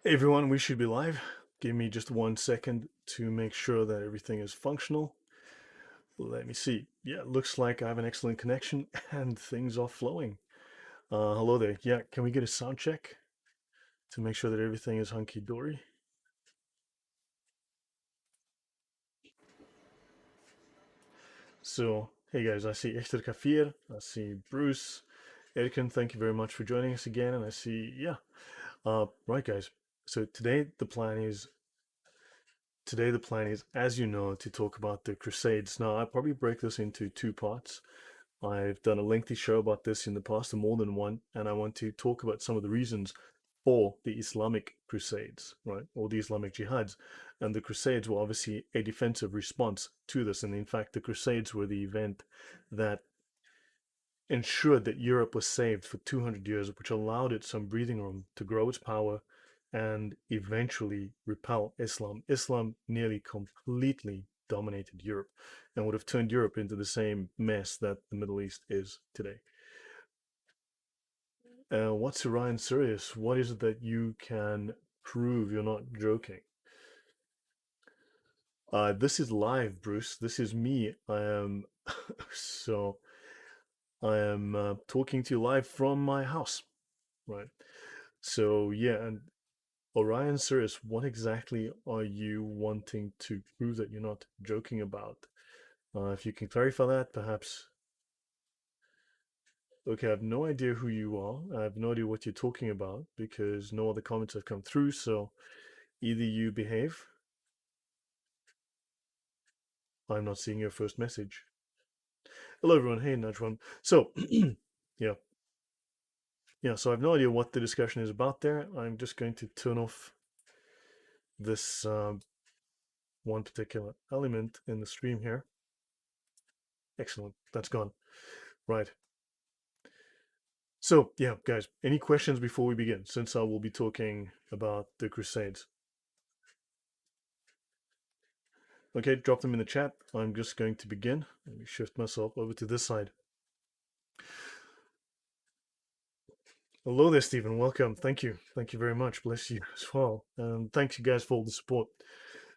Hey everyone, we should be live. Give me just 1 second to make sure that everything is functional. Let me see. Yeah, looks like I have an excellent connection and things are flowing. Hello there. Yeah, can we get a sound check to make sure that everything is hunky-dory? So, hey guys, I see Echter Kafir, I see Bruce, Erkin, thank you very much for joining us again, and I see, yeah. Right guys, so today the plan is, as you know, to talk about the Crusades. Now, I'll probably break this into two parts. I've done a lengthy show about this in the past, and more than one, and I want to talk about some of the reasons for the Islamic Crusades, right, or the Islamic Jihads. And the Crusades were obviously a defensive response to this. And in fact, the Crusades were the event that ensured that Europe was saved for 200 years, which allowed it some breathing room to grow its power and eventually repel Islam. Islam nearly completely dominated Europe and would have turned Europe into the same mess that the Middle East is today. What's Orion Sirius? What is it that you can prove you're not joking? This is live, Bruce. This is me. So I am talking to you live from my house, right? So yeah, and Orion Sirius, what exactly are you wanting to prove that you're not joking about? If you can clarify that, perhaps. Okay, I have no idea who you are. I have no idea what you're talking about because no other comments have come through. So either you behave. I'm not seeing your first message. Hello, everyone. Hey, Najwan. So, yeah, yeah. So I have no idea what the discussion is about there. I'm just going to turn off this one particular element in the stream here. Excellent. That's gone. Right. So, yeah, guys, any questions before we begin, since I will be talking about the Crusades? Okay, drop them in the chat. I'm just going to begin. Let me shift myself over to this side. Hello there, Stephen. Welcome. Thank you. Thank you very much. Bless you as well. And thanks you guys for all the support.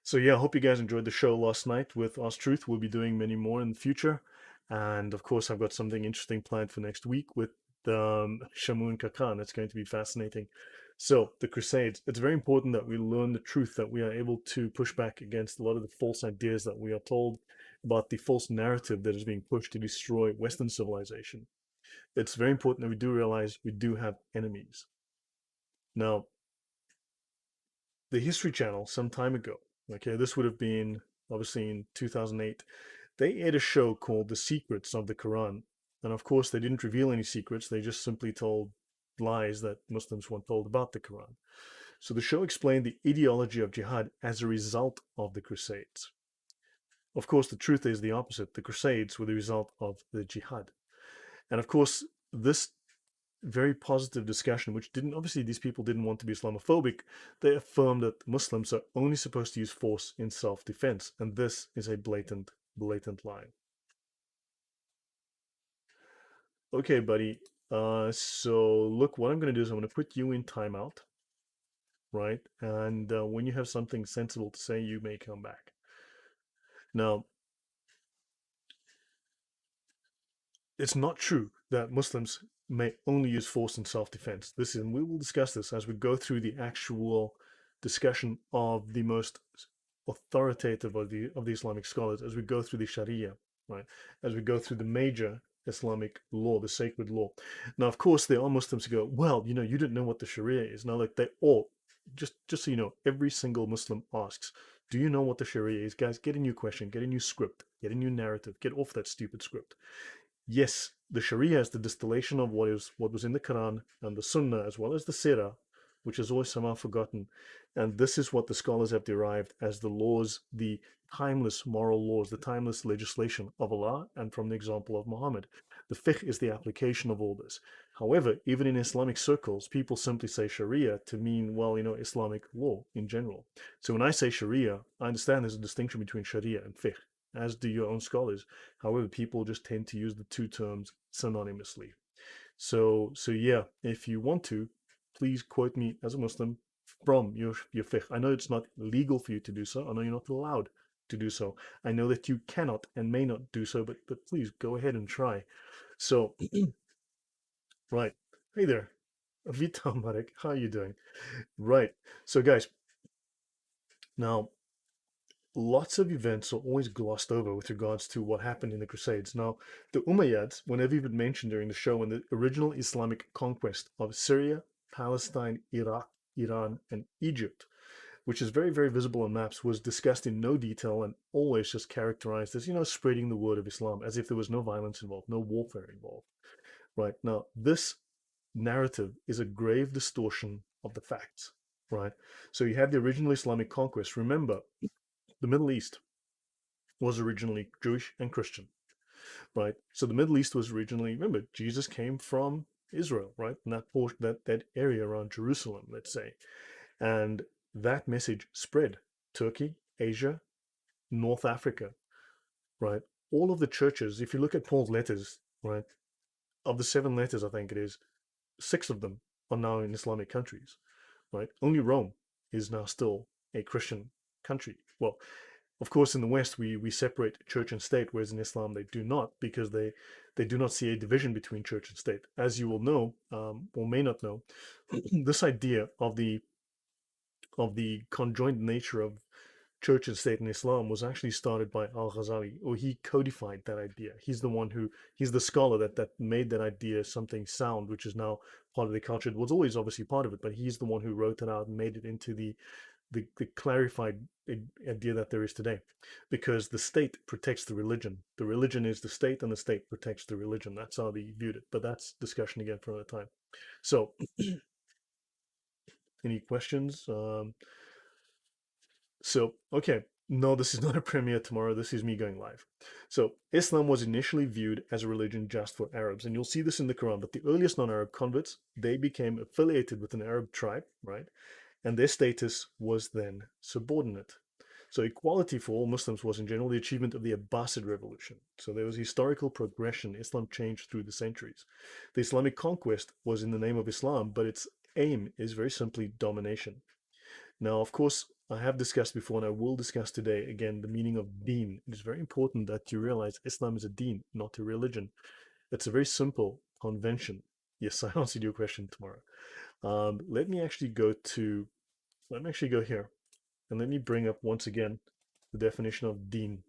So yeah, I hope you guys enjoyed the show last night with Ask Truth. We'll be doing many more in the future. And of course, I've got something interesting planned for next week with Shamun Kakan. It's going to be fascinating. So the Crusades, it's very important that we learn the truth, that we are able to push back against a lot of the false ideas that we are told about the false narrative that is being pushed to destroy Western civilization. It's very important that we do realize we do have enemies. Now, the History Channel some time ago, okay, this would have been obviously in 2008, they aired a show called The Secrets of the Quran. And of course, they didn't reveal any secrets, they just simply told lies that Muslims weren't told about the Quran. So the show explained the ideology of jihad as a result of the Crusades. Of course, the truth is the opposite. The Crusades were the result of the jihad. And of course, this very positive discussion, which didn't, obviously these people didn't want to be Islamophobic. They affirmed that Muslims are only supposed to use force in self-defense, and this is a blatant lie. Okay, buddy. So look, what I'm going to do is I'm going to put you in timeout, right? And when you have something sensible to say, you may come back. Now, it's not true that Muslims may only use force in self-defense. This is, and we will discuss this as we go through the actual discussion of the most authoritative of the Islamic scholars, as we go through the Sharia, right? As we go through the major Islamic law, the sacred law. Now, of course, there are Muslims who go, well, you know, you didn't know what the Sharia is. Now, like they all, just so you know, every single Muslim asks, do you know what the Sharia is? Guys, get a new question, get a new script, get a new narrative, get off that stupid script. Yes, the Sharia is the distillation of what was in the Quran and the Sunnah, as well as the Sirah, which is always somehow forgotten. And this is what the scholars have derived as the laws, the timeless moral laws, the timeless legislation of Allah and from the example of Muhammad. The fiqh is the application of all this. However, even in Islamic circles, people simply say Sharia to mean, well, you know, Islamic law in general. So when I say Sharia, I understand there's a distinction between Sharia and fiqh, as do your own scholars. However, people just tend to use the two terms synonymously. So yeah, if you want to, please quote me as a Muslim, from your fiqh. I know it's not legal for you to do so. I know you're not allowed to do so. I know that you cannot and may not do so, but please go ahead and try. So, right. Hey there. Vita Marek, how are you doing? Right. So guys, now lots of events are always glossed over with regards to what happened in the Crusades. Now, the Umayyads, whenever even mentioned during the show, when the original Islamic conquest of Syria, Palestine, Iraq, Iran, and Egypt, which is very, very visible on maps, was discussed in no detail and always just characterized as, spreading the word of Islam, as if there was no violence involved, no warfare involved. Right. Now, this narrative is a grave distortion of the facts. Right. So you have the original Islamic conquest. Remember, the Middle East was originally Jewish and Christian, right? So the Middle East was originally, remember, Jesus came from Israel, right? And that portion, that area around Jerusalem, let's say. And that message spread Turkey, Asia, North Africa, right? All of the churches, if you look at Paul's letters, right, of the 7 letters, I think it is, 6 of them are now in Islamic countries, right? Only Rome is now still a Christian country. Well, of course, in the West, we separate church and state, whereas in Islam they do not, because they do not see a division between church and state. As you will know, or may not know, this idea of the conjoined nature of church and state in Islam was actually started by Al-Ghazali, or he codified that idea. He's the scholar that made that idea something sound, which is now part of the culture. It was always obviously part of it, but he's the one who wrote it out and made it into the clarified idea that there is today, because the state protects the religion. The religion is the state, and the state protects the religion. That's how they viewed it. But that's discussion again for another time. So, any questions? Okay. No, this is not a premiere tomorrow. This is me going live. So, Islam was initially viewed as a religion just for Arabs. And you'll see this in the Quran. But the earliest non Arab converts, they became affiliated with an Arab tribe, right? And their status was then subordinate. So equality for all Muslims was in general the achievement of the Abbasid revolution. So there was historical progression. Islam changed through the centuries. The Islamic conquest was in the name of Islam, but its aim is very simply domination. Now, of course, I have discussed before, and I will discuss today again the meaning of deen. It is very important that you realize Islam is a deen, not a religion. It's a very simple convention. Yes, I answered your question tomorrow. Let me actually go here, and let me bring up once again the definition of deen.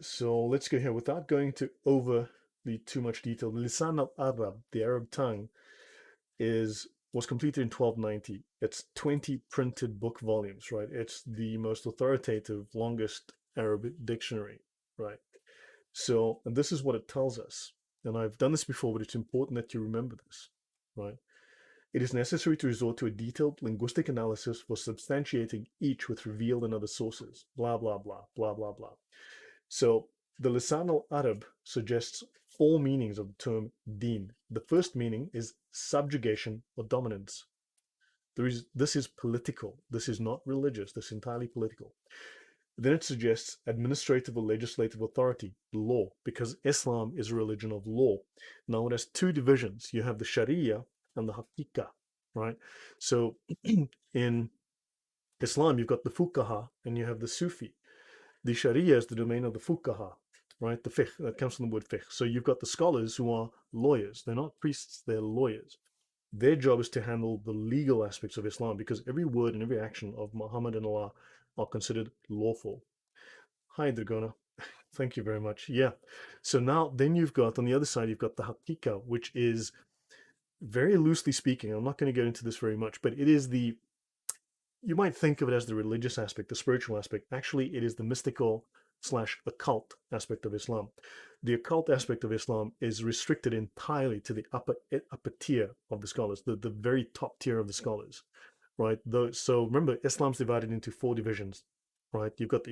So let's go here without going to overly too much detail. Lisan al-Arab, the Arab tongue, was completed in 1290. It's 20 printed book volumes, right? It's the most authoritative, longest Arabic dictionary, right? So, and this is what it tells us. And I've done this before, but it's important that you remember this, right? It is necessary to resort to a detailed linguistic analysis for substantiating each with revealed and other sources. Blah, blah, blah, blah, blah, blah. So the Lisan al-Arab suggests 4 meanings of the term deen. The first meaning is subjugation or dominance. This is political. This is not religious. This is entirely political. Then it suggests administrative or legislative authority, law, because Islam is a religion of law. Now it has 2 divisions. You have the Sharia and the Haqiqah, right? So in Islam, you've got the Fuqaha and you have the Sufi. The Sharia is the domain of the Fuqaha, right? The fiqh, that comes from the word fiqh. So you've got the scholars who are lawyers. They're not priests, they're lawyers. Their job is to handle the legal aspects of Islam, because every word and every action of Muhammad and Allah are considered lawful. Hi, Dragona. Thank you very much. Yeah. So now, then you've got, on the other side, you've got the Haqiqah, which is, very loosely speaking, I'm not going to get into this very much, but it is you might think of it as the religious aspect, the spiritual aspect. Actually, it is the mystical slash occult aspect of Islam. The occult aspect of Islam is restricted entirely to the upper tier of the scholars, the very top tier of the scholars, right? So remember, Islam's divided into 4 divisions, right? You've got the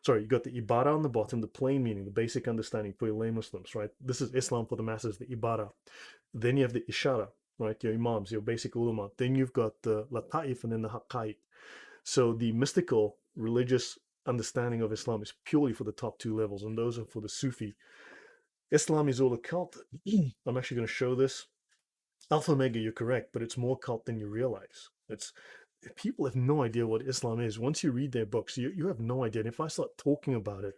you've got the Ibarah on the bottom, the plain meaning, the basic understanding for your lay Muslims, right? This is Islam for the masses, the Ibarah. Then you have the Ishara, right? Your Imams, your basic ulama. Then you've got the Lata'if and then the Haqqaiq. So the mystical religious understanding of Islam is purely for the top 2 levels, and those are for the Sufi. Islam is all occult. I'm actually going to show this. Alpha Omega, you're correct, but it's more cult than you realize. It's people have no idea what Islam is. Once you read their books, you have no idea. And if I start talking about it,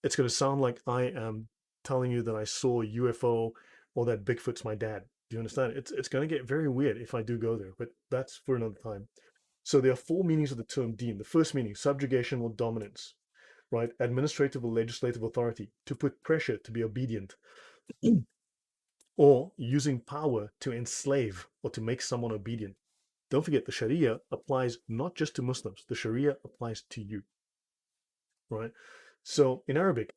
it's going to sound like I am telling you that I saw a UFO or that Bigfoot's my dad. Do you understand? It's going to get very weird if I do go there, but that's for another time. So there are four meanings of the term deen. The first meaning, subjugation or dominance, right? Administrative or legislative authority, to put pressure, to be obedient, or using power to enslave or to make someone obedient. Don't forget, the Sharia applies not just to Muslims, the Sharia applies to you, right? So in Arabic,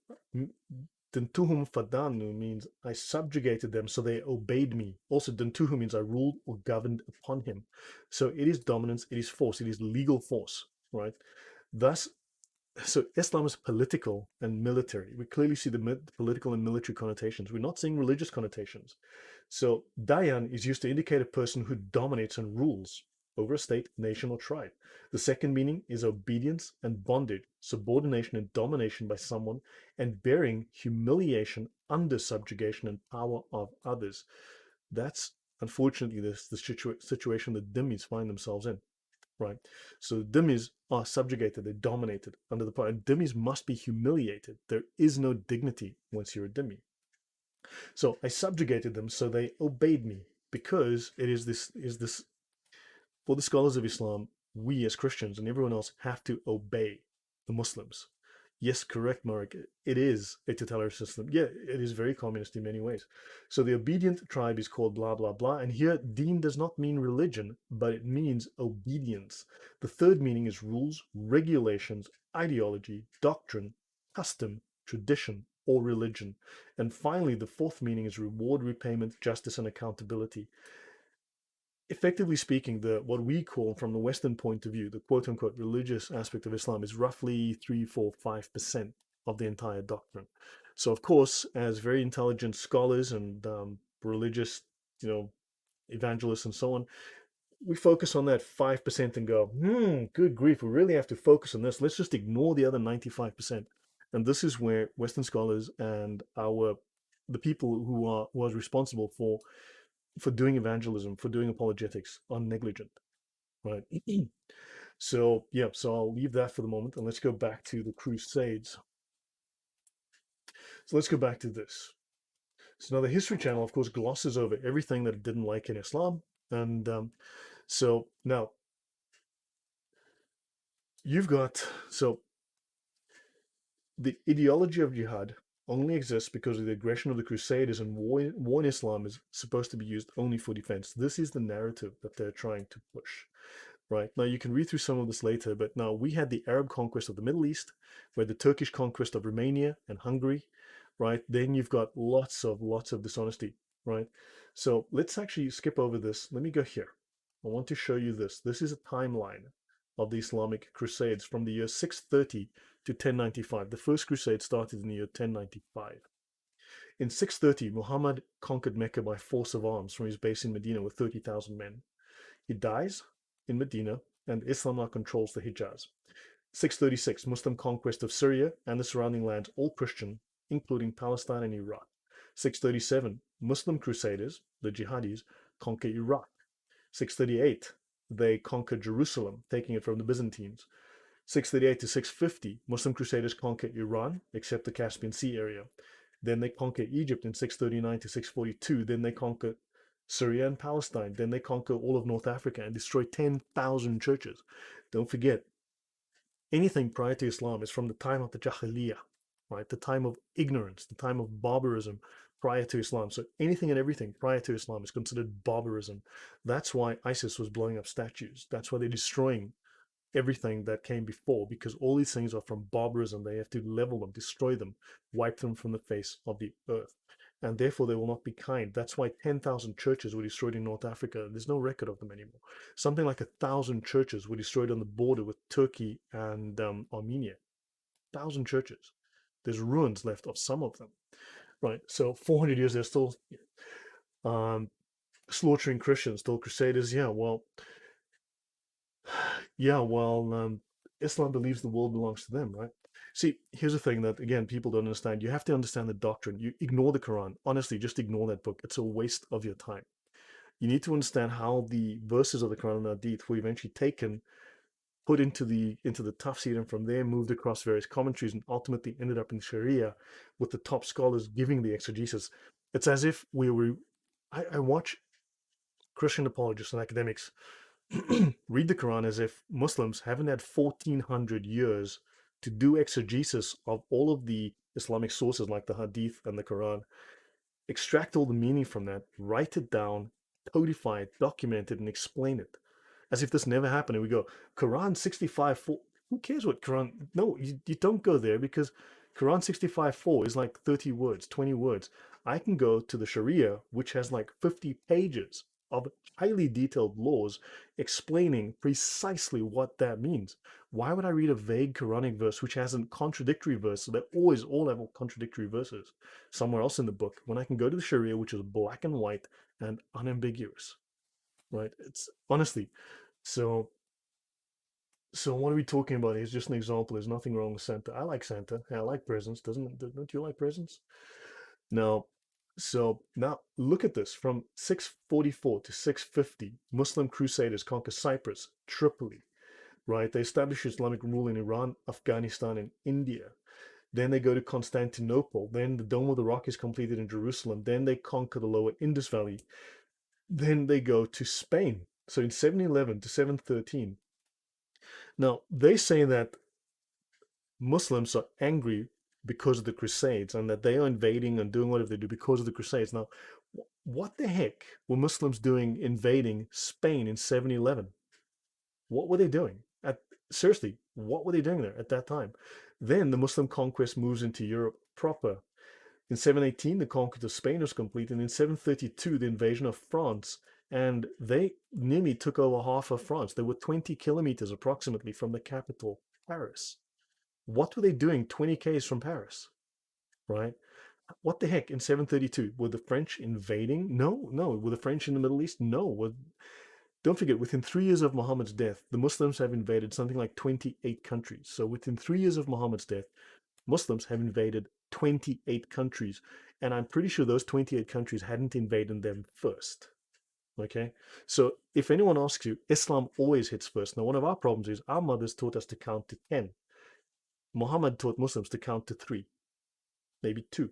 Dintuhum fadanu means I subjugated them so they obeyed me. Also, Dintuhu means I ruled or governed upon him. So it is dominance, it is force, it is legal force, right? Thus, so Islam is political and military. We clearly see the political and military connotations. We're not seeing religious connotations. So Dayan is used to indicate a person who dominates and rules over a state, nation, or tribe. The second meaning is obedience and bondage, subordination and domination by someone, and bearing humiliation under subjugation and power of others. That's unfortunately the situation that dhimmis find themselves in, right? So dhimmis are subjugated, they're dominated under the power. And dhimmis must be humiliated. There is no dignity once you're a dhimmi. So I subjugated them so they obeyed me because it is this for the scholars of Islam, we as Christians and everyone else have to obey the Muslims. Yes, correct, Mark. It is a totalitarian system. Yeah, it is very communist in many ways. So the obedient tribe is called blah, blah, blah. And here, deen does not mean religion, but it means obedience. The third meaning is rules, regulations, ideology, doctrine, custom, tradition, or religion. And finally, the fourth meaning is reward, repayment, justice, and accountability. Effectively speaking, the what we call from the Western point of view, the quote unquote religious aspect of Islam is roughly 3, 4, 5% of the entire doctrine. So of course, as very intelligent scholars and religious, you know, evangelists and so on, we focus on that 5% and go, good grief, we really have to focus on this. Let's just ignore the other 95%. And this is where Western scholars and the people who are responsible for doing evangelism, for doing apologetics, are negligent, right? So, yeah, so I'll leave that for the moment and let's go back to the Crusades. So let's go back to this. So now the History Channel, of course, glosses over everything that it didn't like in Islam. And so now so the ideology of jihad only exists because of the aggression of the Crusaders, and war in Islam is supposed to be used only for defense. This is the narrative that they're trying to push. Right. Now you can read through some of this later, but now we had the Arab conquest of the Middle East, we had the Turkish conquest of Romania and Hungary, right? Then you've got lots of dishonesty, right? So let's actually skip over this. Let me go here. I want to show you this. This is a timeline of the Islamic Crusades from the year 630 to 1095. The first crusade started in the year 1095. In 630, Muhammad conquered Mecca by force of arms from his base in Medina with 30,000 men. He dies in Medina, and Islam now controls the Hijaz. 636, Muslim conquest of Syria and the surrounding lands, all Christian, including Palestine and Iraq. 637, Muslim crusaders, the jihadis, conquer Iraq. 638, they conquer Jerusalem, taking it from the Byzantines. 638 to 650, Muslim crusaders conquer Iran, except the Caspian Sea area. Then they conquer Egypt in 639 to 642. Then they conquer Syria and Palestine. Then they conquer all of North Africa and destroy 10,000 churches. Don't forget, anything prior to Islam is from the time of the Jahiliyyah, right? The time of ignorance, the time of barbarism prior to Islam. So anything and everything prior to Islam is considered barbarism. That's why ISIS was blowing up statues. That's why they're destroying everything that came before, because all these things are from barbarism. They have to level them, destroy them, wipe them from the face of the earth. And therefore, they will not be kind. That's why 10,000 churches were destroyed in North Africa. There's no record of them anymore. Something like 1,000 churches were destroyed on the border with Turkey and Armenia. 1,000 churches. There's ruins left of some of them, right? So 400 years, they're still um, slaughtering Christians, still crusaders. Islam believes the world belongs to them, right? See, here's the thing that, again, people don't understand. You have to understand the doctrine. You ignore the Quran. Honestly, just ignore that book. It's a waste of your time. You need to understand how the verses of the Quran and Hadith were eventually taken, put into the tafsir, and from there moved across various commentaries and ultimately ended up in Sharia, with the top scholars giving the exegesis. It's as if we were. I watch Christian apologists and academics read the Quran as if Muslims haven't had 1400 years to do exegesis of all of the Islamic sources like the Hadith and the Quran, extract all the meaning from that, write it down, codify it, document it, and explain it. As if this never happened. And we go, Quran 65:4. Who cares what Quran? No, you don't go there, because Quran 65:4 is like 30 words, 20 words. I can go to the Sharia, which has like 50 pages of highly detailed laws explaining precisely what that means. Why would I read a vague Quranic verse which has a contradictory verse? So they always all have contradictory verses somewhere else in the book, when I can go to the Sharia, which is black and white and unambiguous, right? It's honestly, so so what are we talking about? It's just an example. There's nothing wrong with Santa. I like Santa. I like presents. Don't you like presents? Now, so now look at this. From 644 to 650, Muslim crusaders conquer Cyprus, Tripoli, right? They establish Islamic rule in Iran, Afghanistan, and India. Then they go to Constantinople. Then the Dome of the Rock is completed in Jerusalem. Then they conquer the lower Indus Valley. Then they go to Spain. So in 711 to 713. Now, they say that Muslims are angry because of the Crusades, and that they are invading and doing whatever they do because of the Crusades. Now, what the heck were Muslims doing invading Spain in 711? What were they doing? Seriously, what were they doing there at that time? Then the Muslim conquest moves into Europe proper. In 718, the conquest of Spain was complete, and in 732, the invasion of France, and they nearly took over half of France. They were 20 kilometers approximately from the capital, Paris. What were they doing 20 k's from Paris, right? What the heck? In 732, were the French invading? No, no. Were the French in the Middle East? No. Don't forget, within 3 years of Muhammad's death, the Muslims have invaded something like 28 countries. So within 3 years of Muhammad's death, Muslims have invaded 28 countries. And I'm pretty sure those 28 countries hadn't invaded them first. Okay? So if anyone asks you, Islam always hits first. Now, one of our problems is our mothers taught us to count to 10. Muhammad taught Muslims to count to 3, maybe 2,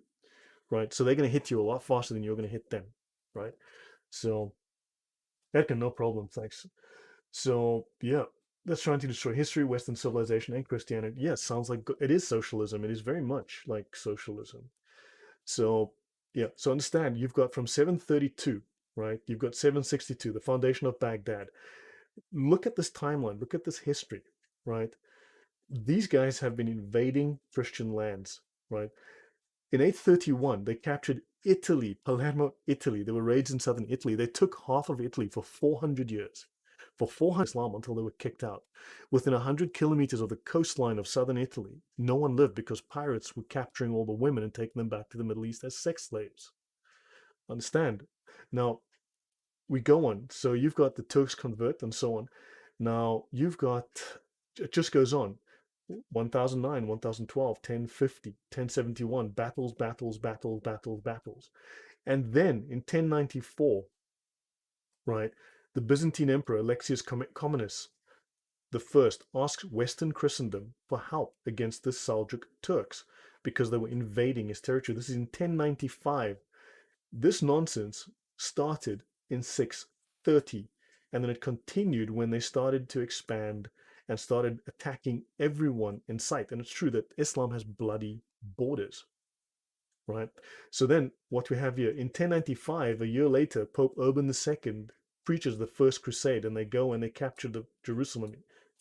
right? So they're going to hit you a lot faster than you're going to hit them, right? So, Edgar, no problem, thanks. So, yeah, that's trying to destroy history, Western civilization, and Christianity. Yes, sounds like it is socialism. It is very much like socialism. So, yeah, so understand, you've got from 732, right? You've got 762, the foundation of Baghdad. Look at this timeline, look at this history, right? These guys have been invading Christian lands, right? In 831, they captured Italy, Palermo, Italy. There were raids in southern Italy. They took half of Italy for 400 years. For 400 Islam until they were kicked out. Within 100 kilometers of the coastline of southern Italy, no one lived because pirates were capturing all the women and taking them back to the Middle East as sex slaves. Understand? Now, we go on. So you've got the Turks convert and so on. Now, you've got, it just goes on. 1009, 1012, 1050, 1071, battles, battles, battles, battles, battles. And then in 1094, right, the Byzantine Emperor Alexius Comnenus the First asks Western Christendom for help against the Seljuk Turks because they were invading his territory. This is in 1095. This nonsense started in 630, and then it continued when they started to expand and started attacking everyone in sight. And it's true that Islam has bloody borders, right? So then what we have here, in 1095, a year later, Pope Urban II preaches the First Crusade, and they go and they capture Jerusalem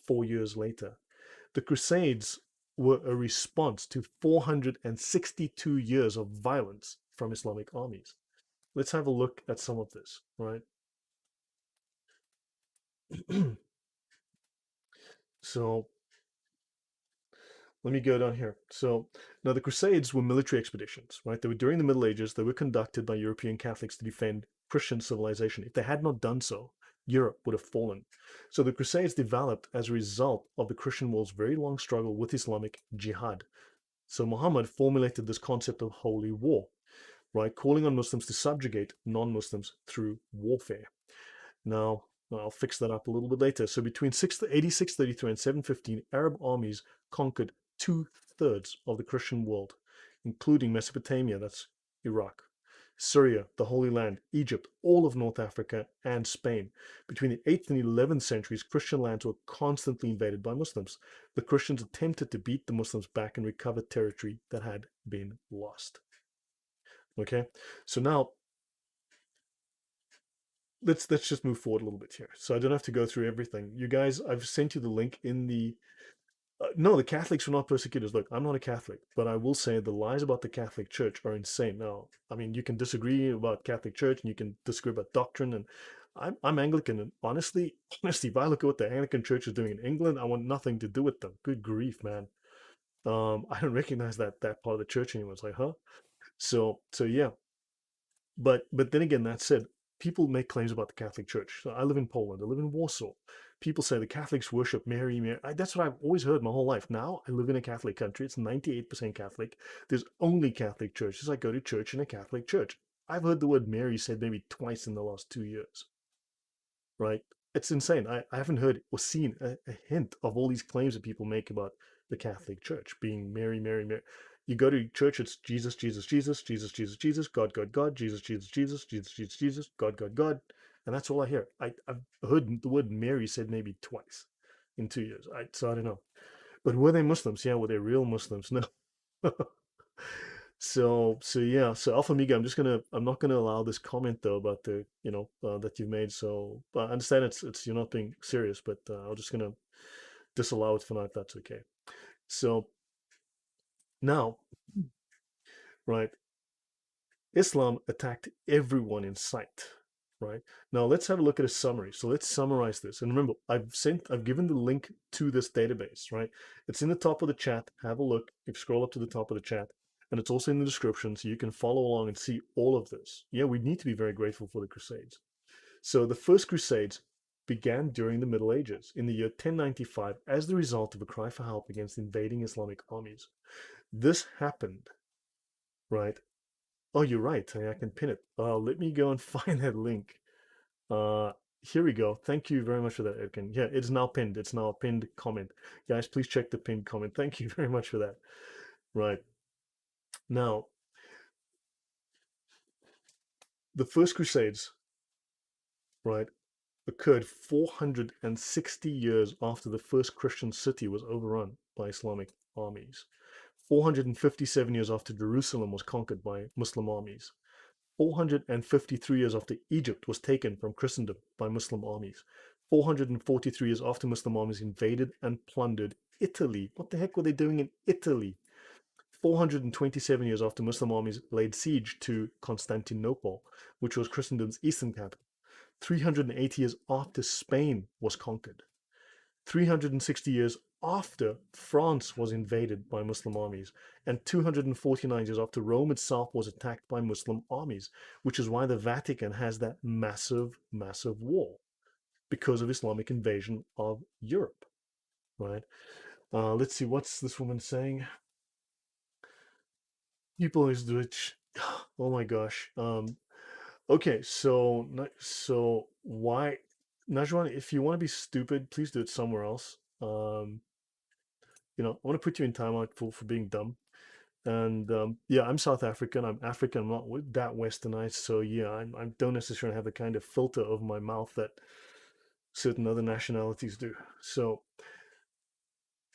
4 years later. The Crusades were a response to 462 years of violence from Islamic armies. Let's have a look at some of this, right? So let me go down here. So now the Crusades were military expeditions, right? They were during the Middle Ages. They were conducted by European Catholics to defend Christian civilization. If they had not done so, Europe would have fallen. So the Crusades developed as a result of the Christian world's very long struggle with Islamic Jihad. So Muhammad formulated this concept of holy war, right? Calling on Muslims to subjugate non-Muslims through warfare. Now, I'll fix that up a little bit later. So between 8633 and 715, Arab armies conquered two-thirds of the Christian world, including Mesopotamia, that's Iraq, Syria, the Holy Land, Egypt, all of North Africa, and Spain. Between the 8th and 11th centuries, Christian lands were constantly invaded by Muslims. The Christians attempted to beat the Muslims back and recover territory that had been lost. Okay, so now let's just move forward a little bit here. So I don't have to go through everything. You guys, I've sent you the link in the. No, the Catholics were not persecutors. Look, I'm not a Catholic, but I will say the lies about the Catholic Church are insane. Now, I mean, you can disagree about Catholic Church and you can disagree about doctrine, and I'm Anglican, and honestly, if I look at what the Anglican Church is doing in England, I want nothing to do with them. Good grief, man. I don't recognize that part of the church anymore. It's like, huh? So yeah, but then again, that said, people make claims about the Catholic Church. So I live in Poland. I live in Warsaw. People say the Catholics worship Mary, Mary. That's what I've always heard my whole life. Now I live in a Catholic country. It's 98% Catholic. There's only Catholic churches. I go to church in a Catholic church. I've heard the word Mary said maybe twice in the last 2 years, right? It's insane. I haven't heard or seen a hint of all these claims that people make about the Catholic Church being Mary, Mary, Mary. You go to church, it's Jesus, Jesus, Jesus, Jesus, Jesus, Jesus, God, God, God, Jesus, Jesus, Jesus, Jesus, Jesus, Jesus, God, God, God. And that's all I hear. I've heard the word Mary said maybe twice in 2 years. So I don't know. But were they Muslims? Yeah, were they real Muslims? No. So yeah, so Alpha Amiga, I'm not gonna allow this comment though about the that you've made. So I understand it's you're not being serious, but I'm just gonna disallow it for now if that's okay. So now, right, Islam attacked everyone in sight. Right now, let's have a look at a summary. So let's summarize this. And remember, I've given the link to this database. Right, it's in the top of the chat. Have a look. If you scroll up to the top of the chat, and it's also in the description, so you can follow along and see all of this. Yeah, we need to be very grateful for the Crusades. So the first Crusades began during the Middle Ages in the year 1095 as the result of a cry for help against invading Islamic armies. This happened, right? Oh, you're right. I can pin it. Let me go and find that link. Uh, Here we go. Thank you very much for that, Edkin. Yeah, it's now pinned. It's now a pinned comment. Guys, please check the pinned comment. Thank you very much for that. Right. Now, the first Crusades, right, occurred 460 years after the first Christian city was overrun by Islamic armies. 457 years after Jerusalem was conquered by Muslim armies. 453 years after Egypt was taken from Christendom by Muslim armies. 443 years after Muslim armies invaded and plundered Italy. What the heck were they doing in Italy? 427 years after Muslim armies laid siege to Constantinople, which was Christendom's eastern capital. 380 years after Spain was conquered. 360 years after France was invaded by Muslim armies, and 249 years after Rome itself was attacked by Muslim armies, which is why the Vatican has that massive, massive war because of Islamic invasion of Europe, right? Let's see, what's this woman saying? People is Dutch. Oh my gosh. Okay, so why, Najwan? If you want to be stupid, please do it somewhere else. I want to put you in timeout for being dumb. And yeah, I'm South African. I'm African. I'm not that westernized. So yeah, I don't necessarily have the kind of filter over my mouth that certain other nationalities do. So,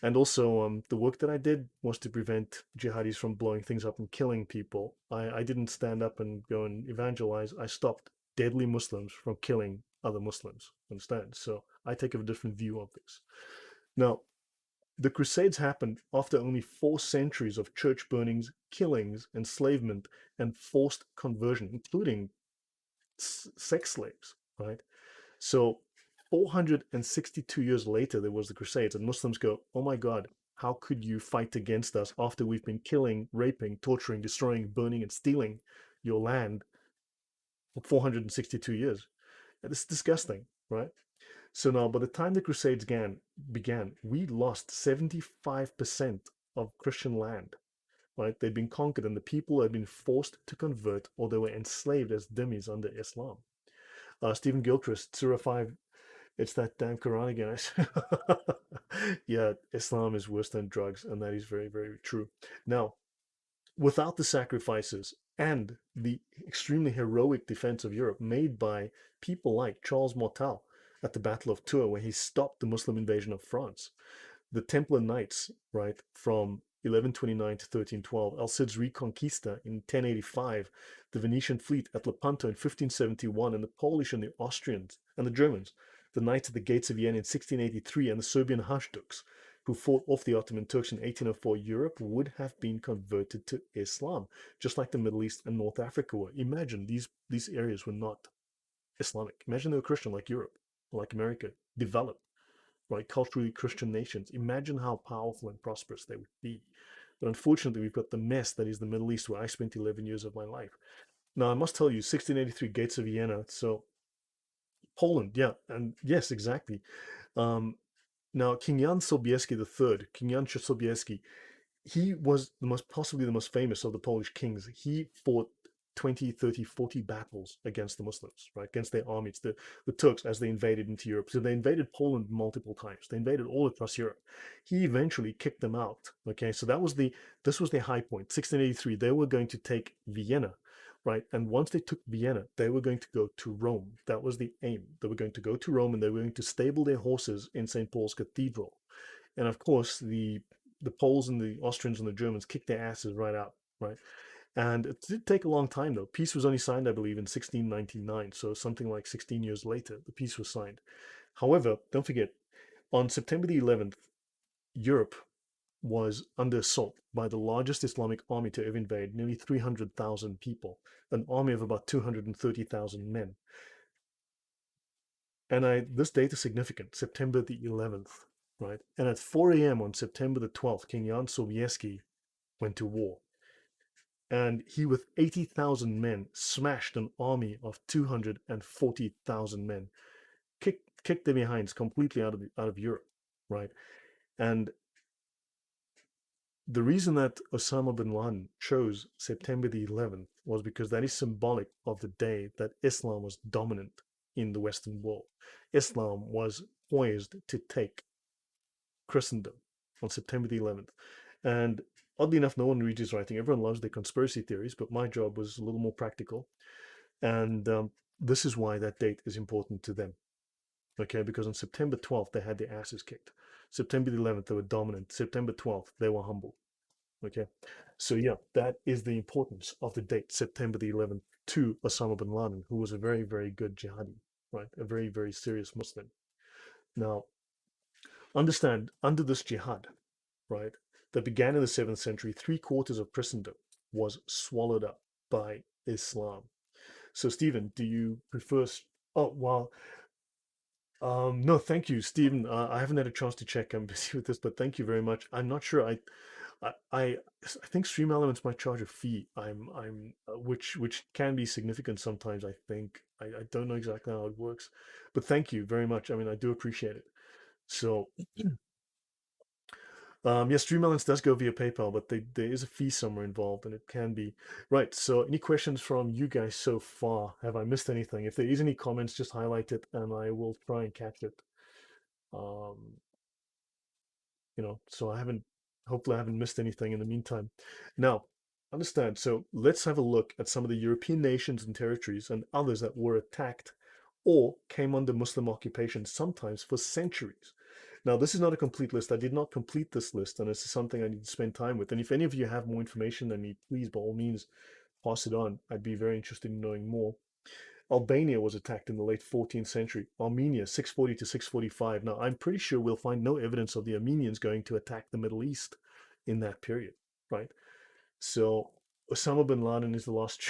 and also, the work that I did was to prevent jihadis from blowing things up and killing people. I didn't stand up and go and evangelize. I stopped deadly Muslims from killing other Muslims. Understand? So I take a different view of this. Now, the Crusades happened after only 4 centuries of church burnings, killings, enslavement, and forced conversion, including sex slaves, right? So 462 years later, there was the Crusades, and Muslims go, oh my God, how could you fight against us after we've been killing, raping, torturing, destroying, burning, and stealing your land for 462 years? It's disgusting, right? So now, by the time the Crusades began, we lost 75% of Christian land, right? They'd been conquered, and the people had been forced to convert, or they were enslaved as dhimmis under Islam. Stephen Gilchrist, Surah 5, it's that damn Quran again. Yeah, Islam is worse than drugs, and that is very, very true. Now, without the sacrifices and the extremely heroic defense of Europe made by people like Charles Martel at the Battle of Tours, where he stopped the Muslim invasion of France, the Templar Knights, right, from 1129 to 1312, Al Cid's Reconquista in 1085, the Venetian fleet at Lepanto in 1571, and the Polish and the Austrians and the Germans, the Knights at the Gates of Vienna in 1683, and the Serbian Hashduks, who fought off the Ottoman Turks in 1804, Europe would have been converted to Islam, just like the Middle East and North Africa were. Imagine these areas were not Islamic. Imagine they were Christian like Europe, like America, developed, right, culturally Christian nations. Imagine how powerful and prosperous they would be. But unfortunately, we've got the mess that is the Middle East, where I spent 11 years of my life. Now, I must tell you, 1683 Gates of Vienna. So Poland, yeah, and yes, exactly. Um, Now, King Jan Sobieski III, King Jan Sobieski, he was the most possibly the most famous of the Polish kings. He fought 20, 30, 40 battles against the Muslims, right? Against their armies, the Turks, as they invaded into Europe. So they invaded Poland multiple times. They invaded all across Europe. He eventually kicked them out. Okay, so this was their high point. 1683, they were going to take Vienna, right? And once they took Vienna, they were going to go to Rome. That was the aim. They were going to go to Rome, and they were going to stable their horses in St. Paul's Cathedral. And of course, the Poles and the Austrians and the Germans kicked their asses right out, right? And it did take a long time, though. Peace was only signed, I believe, in 1699, so something like 16 years later, the peace was signed. However, don't forget, on September the 11th, Europe was under assault by the largest Islamic army to ever invade, nearly 300,000 people, an army of about 230,000 men. And this date is significant, September the 11th, right? And at 4 a.m. on September the 12th, King Jan Sobieski went to war. And he, with 80,000 men, smashed an army of 240,000 men, kicked their behinds completely out of Europe, right? And the reason that Osama bin Laden chose September the 11th was because that is symbolic of the day that Islam was dominant in the Western world. Islam was poised to take Christendom on September the 11th. And oddly enough, no one reads his writing. Everyone loves their conspiracy theories, but my job was a little more practical. And this is why that date is important to them. Okay, because on September 12th, they had their asses kicked. September the 11th, they were dominant. September 12th, they were humble. Okay, so yeah, that is the importance of the date, September the 11th, to Osama bin Laden, who was a very, very good jihadi, right? A very, very serious Muslim. Now, understand, under this jihad, right, that began in the 7th century, three-quarters of Christendom was swallowed up by Islam. So, Stephen, do you prefer? Oh, well, no, thank you, Stephen. I haven't had a chance to check. I'm busy with this, but thank you very much. I'm not sure. I think Stream Elements might charge a fee. Which can be significant sometimes. I think I don't know exactly how it works, but thank you very much. I mean, I do appreciate it. So, yes, Stream Elements does go via PayPal, but there is a fee somewhere involved, and it can be right. So, any questions from you guys so far? Have I missed anything? If there is any comments, just highlight it, and I will try and catch it. Um, so hopefully I haven't missed anything in the meantime. Now, understand, so let's have a look at some of the European nations and territories and others that were attacked or came under Muslim occupation, sometimes for centuries. Now, this is not a complete list. I did not complete this list, and this is something I need to spend time with. And if any of you have more information than me, please, by all means, pass it on. I'd be very interested in knowing more. Albania was attacked in the late 14th century. Armenia, 640 to 645. Now, I'm pretty sure we'll find no evidence of the Armenians going to attack the Middle East in that period, right? So Osama bin Laden is the last.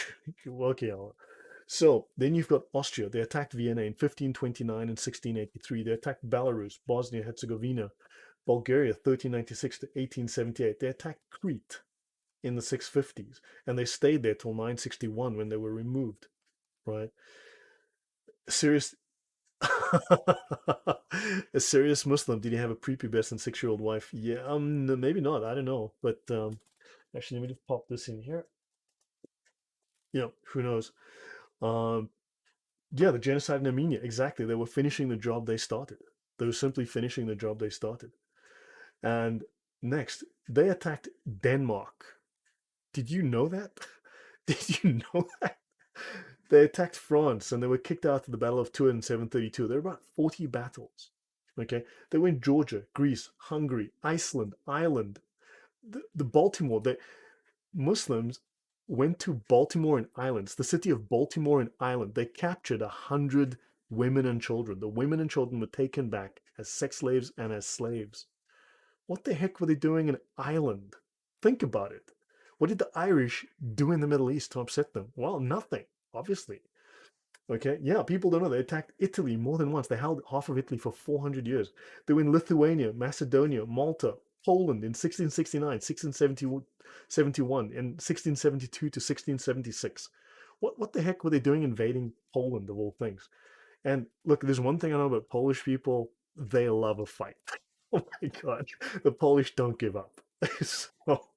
Okay, so then you've got Austria. They attacked Vienna in 1529 and 1683. They attacked Belarus, Bosnia Herzegovina, Bulgaria, 1396 to 1878. They attacked Crete in the 650s, and they stayed there till 961 when they were removed, right? Serious. A serious Muslim. Did he have a prepubescent 6-year-old wife? Yeah, no, maybe not. I don't know. But actually, let me just pop this in here. Yeah, who knows? Um, Yeah, the genocide in Armenia, exactly. They were finishing the job they started. They were simply finishing the job they started. And next, they attacked Denmark. Did you know that? Did you know that? They attacked France and they were kicked out of the Battle of Tours in 732. There were about 40 battles. Okay, they were in Georgia, Greece, Hungary, Iceland, Ireland, the Baltimore. The Muslims went to Baltimore and Islands, the city of Baltimore and Ireland. They captured 100 women and children. The women and children were taken back as sex slaves and as slaves. What the heck were they doing in Ireland? Think about it. What did the Irish do in the Middle East to upset them? Well, nothing, obviously. Okay, yeah, people don't know. They attacked Italy more than once. They held half of Italy for 400 years. They were in Lithuania, Macedonia, Malta, Poland in 1669, 1671, and 1672 to 1676. What the heck were they doing invading Poland, of all things? And look, there's one thing I know about Polish people. They love a fight. Oh my God. The Polish don't give up. So,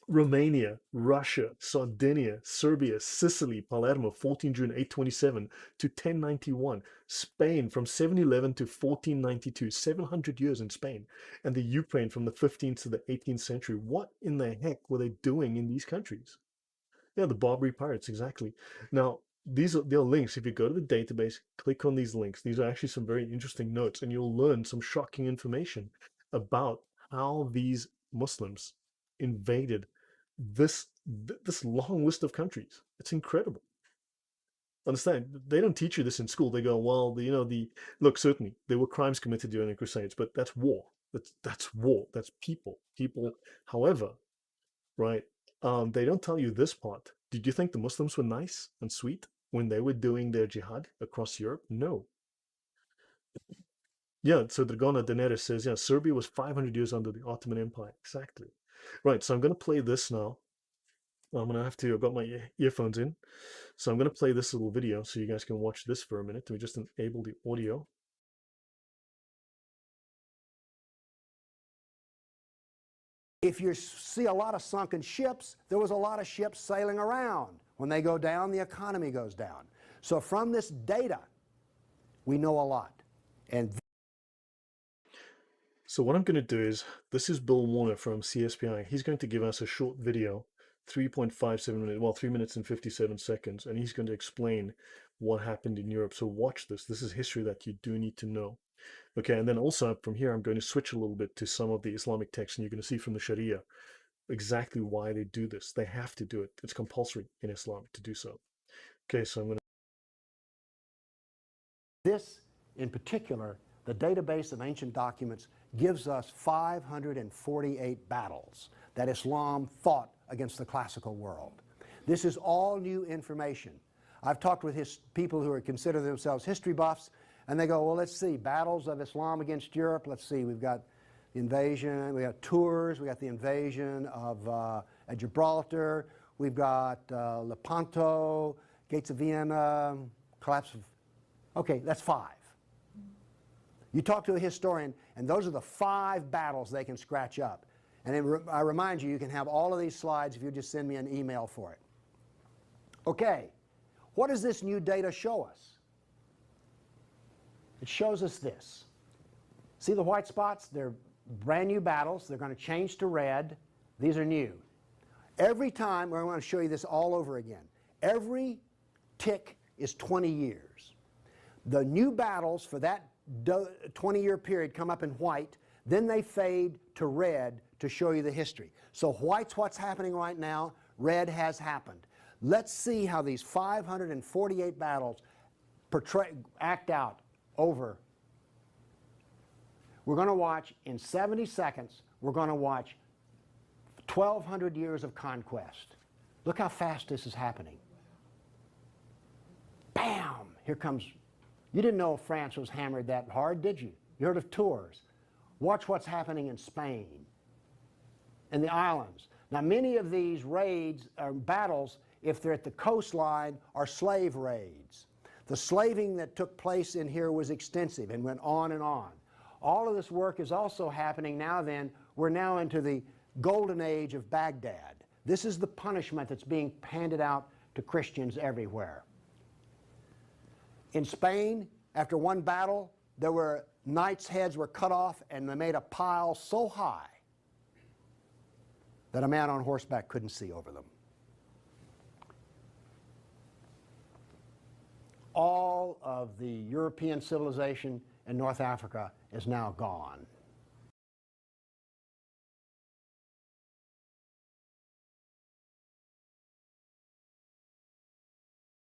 Romania, Russia, Sardinia, Serbia, Sicily, Palermo, 14 June 827 to 1091, Spain from 711 to 1492, 700 years in Spain, and the Ukraine from the 15th to the 18th century. What in the heck were they doing in these countries? Yeah, the Barbary Pirates, exactly. Now, there are links. If you go to the database, click on these links. These are actually some very interesting notes, and you'll learn some shocking information about how these Muslims invaded this long list of countries. It's incredible. Understand? They don't teach you this in school. They go, well, the look. Certainly, there were crimes committed during the Crusades, but that's war. That's war. That's people. However, right? They don't tell you this part. Did you think the Muslims were nice and sweet when they were doing their jihad across Europe? No. Yeah, so Dragona Daenerys says, yeah, Serbia was 500 years under the Ottoman Empire. Exactly. Right, so I'm going to play this now. I'm going to have to, I've got my earphones in. So I'm going to play this little video so you guys can watch this for a minute. We just enable the audio. If you see a lot of sunken ships, there was a lot of ships sailing around. When they go down, the economy goes down. So from this data, we know a lot. And so what I'm going to do is, this is Bill Warner from CSPI. He's going to give us a short video, 3.57 minutes, well, 3 minutes and 57 seconds, and he's going to explain what happened in Europe. So watch this. This is history that you do need to know. Okay, and then also from here, I'm going to switch a little bit to some of the Islamic texts, and you're going to see from the Sharia exactly why they do this. They have to do it. It's compulsory in Islam to do so. Okay, so I'm going to. this, in particular, the database of ancient documents gives us 548 battles that Islam fought against the classical world. This is all new information. I've talked with people who consider themselves history buffs, and they go, well, let's see, battles of Islam against Europe. Let's see, we've got the invasion, we got Tours, we got the invasion of Gibraltar, we've got Lepanto, Gates of Vienna, collapse of, okay, that's 5. You talk to a historian, and those are the 5 battles they can scratch up. And I remind you, you can have all of these slides if you just send me an email for it. Okay, what does this new data show us? It shows us this. See the white spots? They're brand new battles. They're going to change to red. These are new. Every time, I want to show you this all over again, every tick is 20 years. The new battles for that 20-year period come up in white, then they fade to red to show you the history. So white's what's happening right now, red has happened. Let's see how these 548 battles act out over. We're going to watch, in 70 seconds, we're going to watch 1,200 years of conquest. Look how fast this is happening. Bam! Here comes. You didn't know France was hammered that hard, did you? You heard of Tours. Watch what's happening in Spain and the islands. Now, many of these raids or battles, if they're at the coastline, are slave raids. The slaving that took place in here was extensive and went on and on. All of this work is also happening now then. We're now into the golden age of Baghdad. This is the punishment that's being handed out to Christians everywhere. In Spain, after one battle, there were knights' heads were cut off, and they made a pile so high that a man on horseback couldn't see over them. All of the European civilization in North Africa is now gone.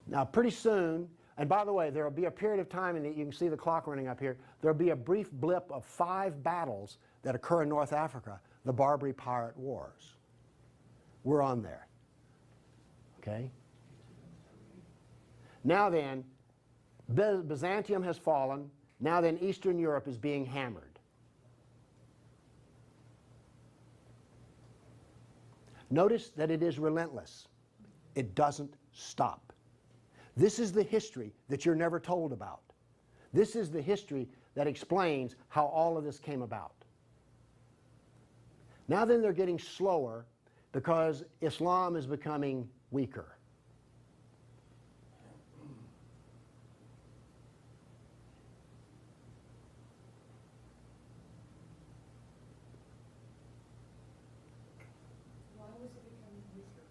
Now, pretty soon, and by the way, there will be a period of time, and you can see the clock running up here, there will be a brief blip of 5 battles that occur in North Africa, the Barbary Pirate Wars. We're on there. Okay? Now then, Byzantium has fallen. Now then, Eastern Europe is being hammered. Notice that it is relentless. It doesn't stop. This is the history that you're never told about. This is the history that explains how all of this came about. Now then, they're getting slower because Islam is becoming weaker. Why was it becoming weaker?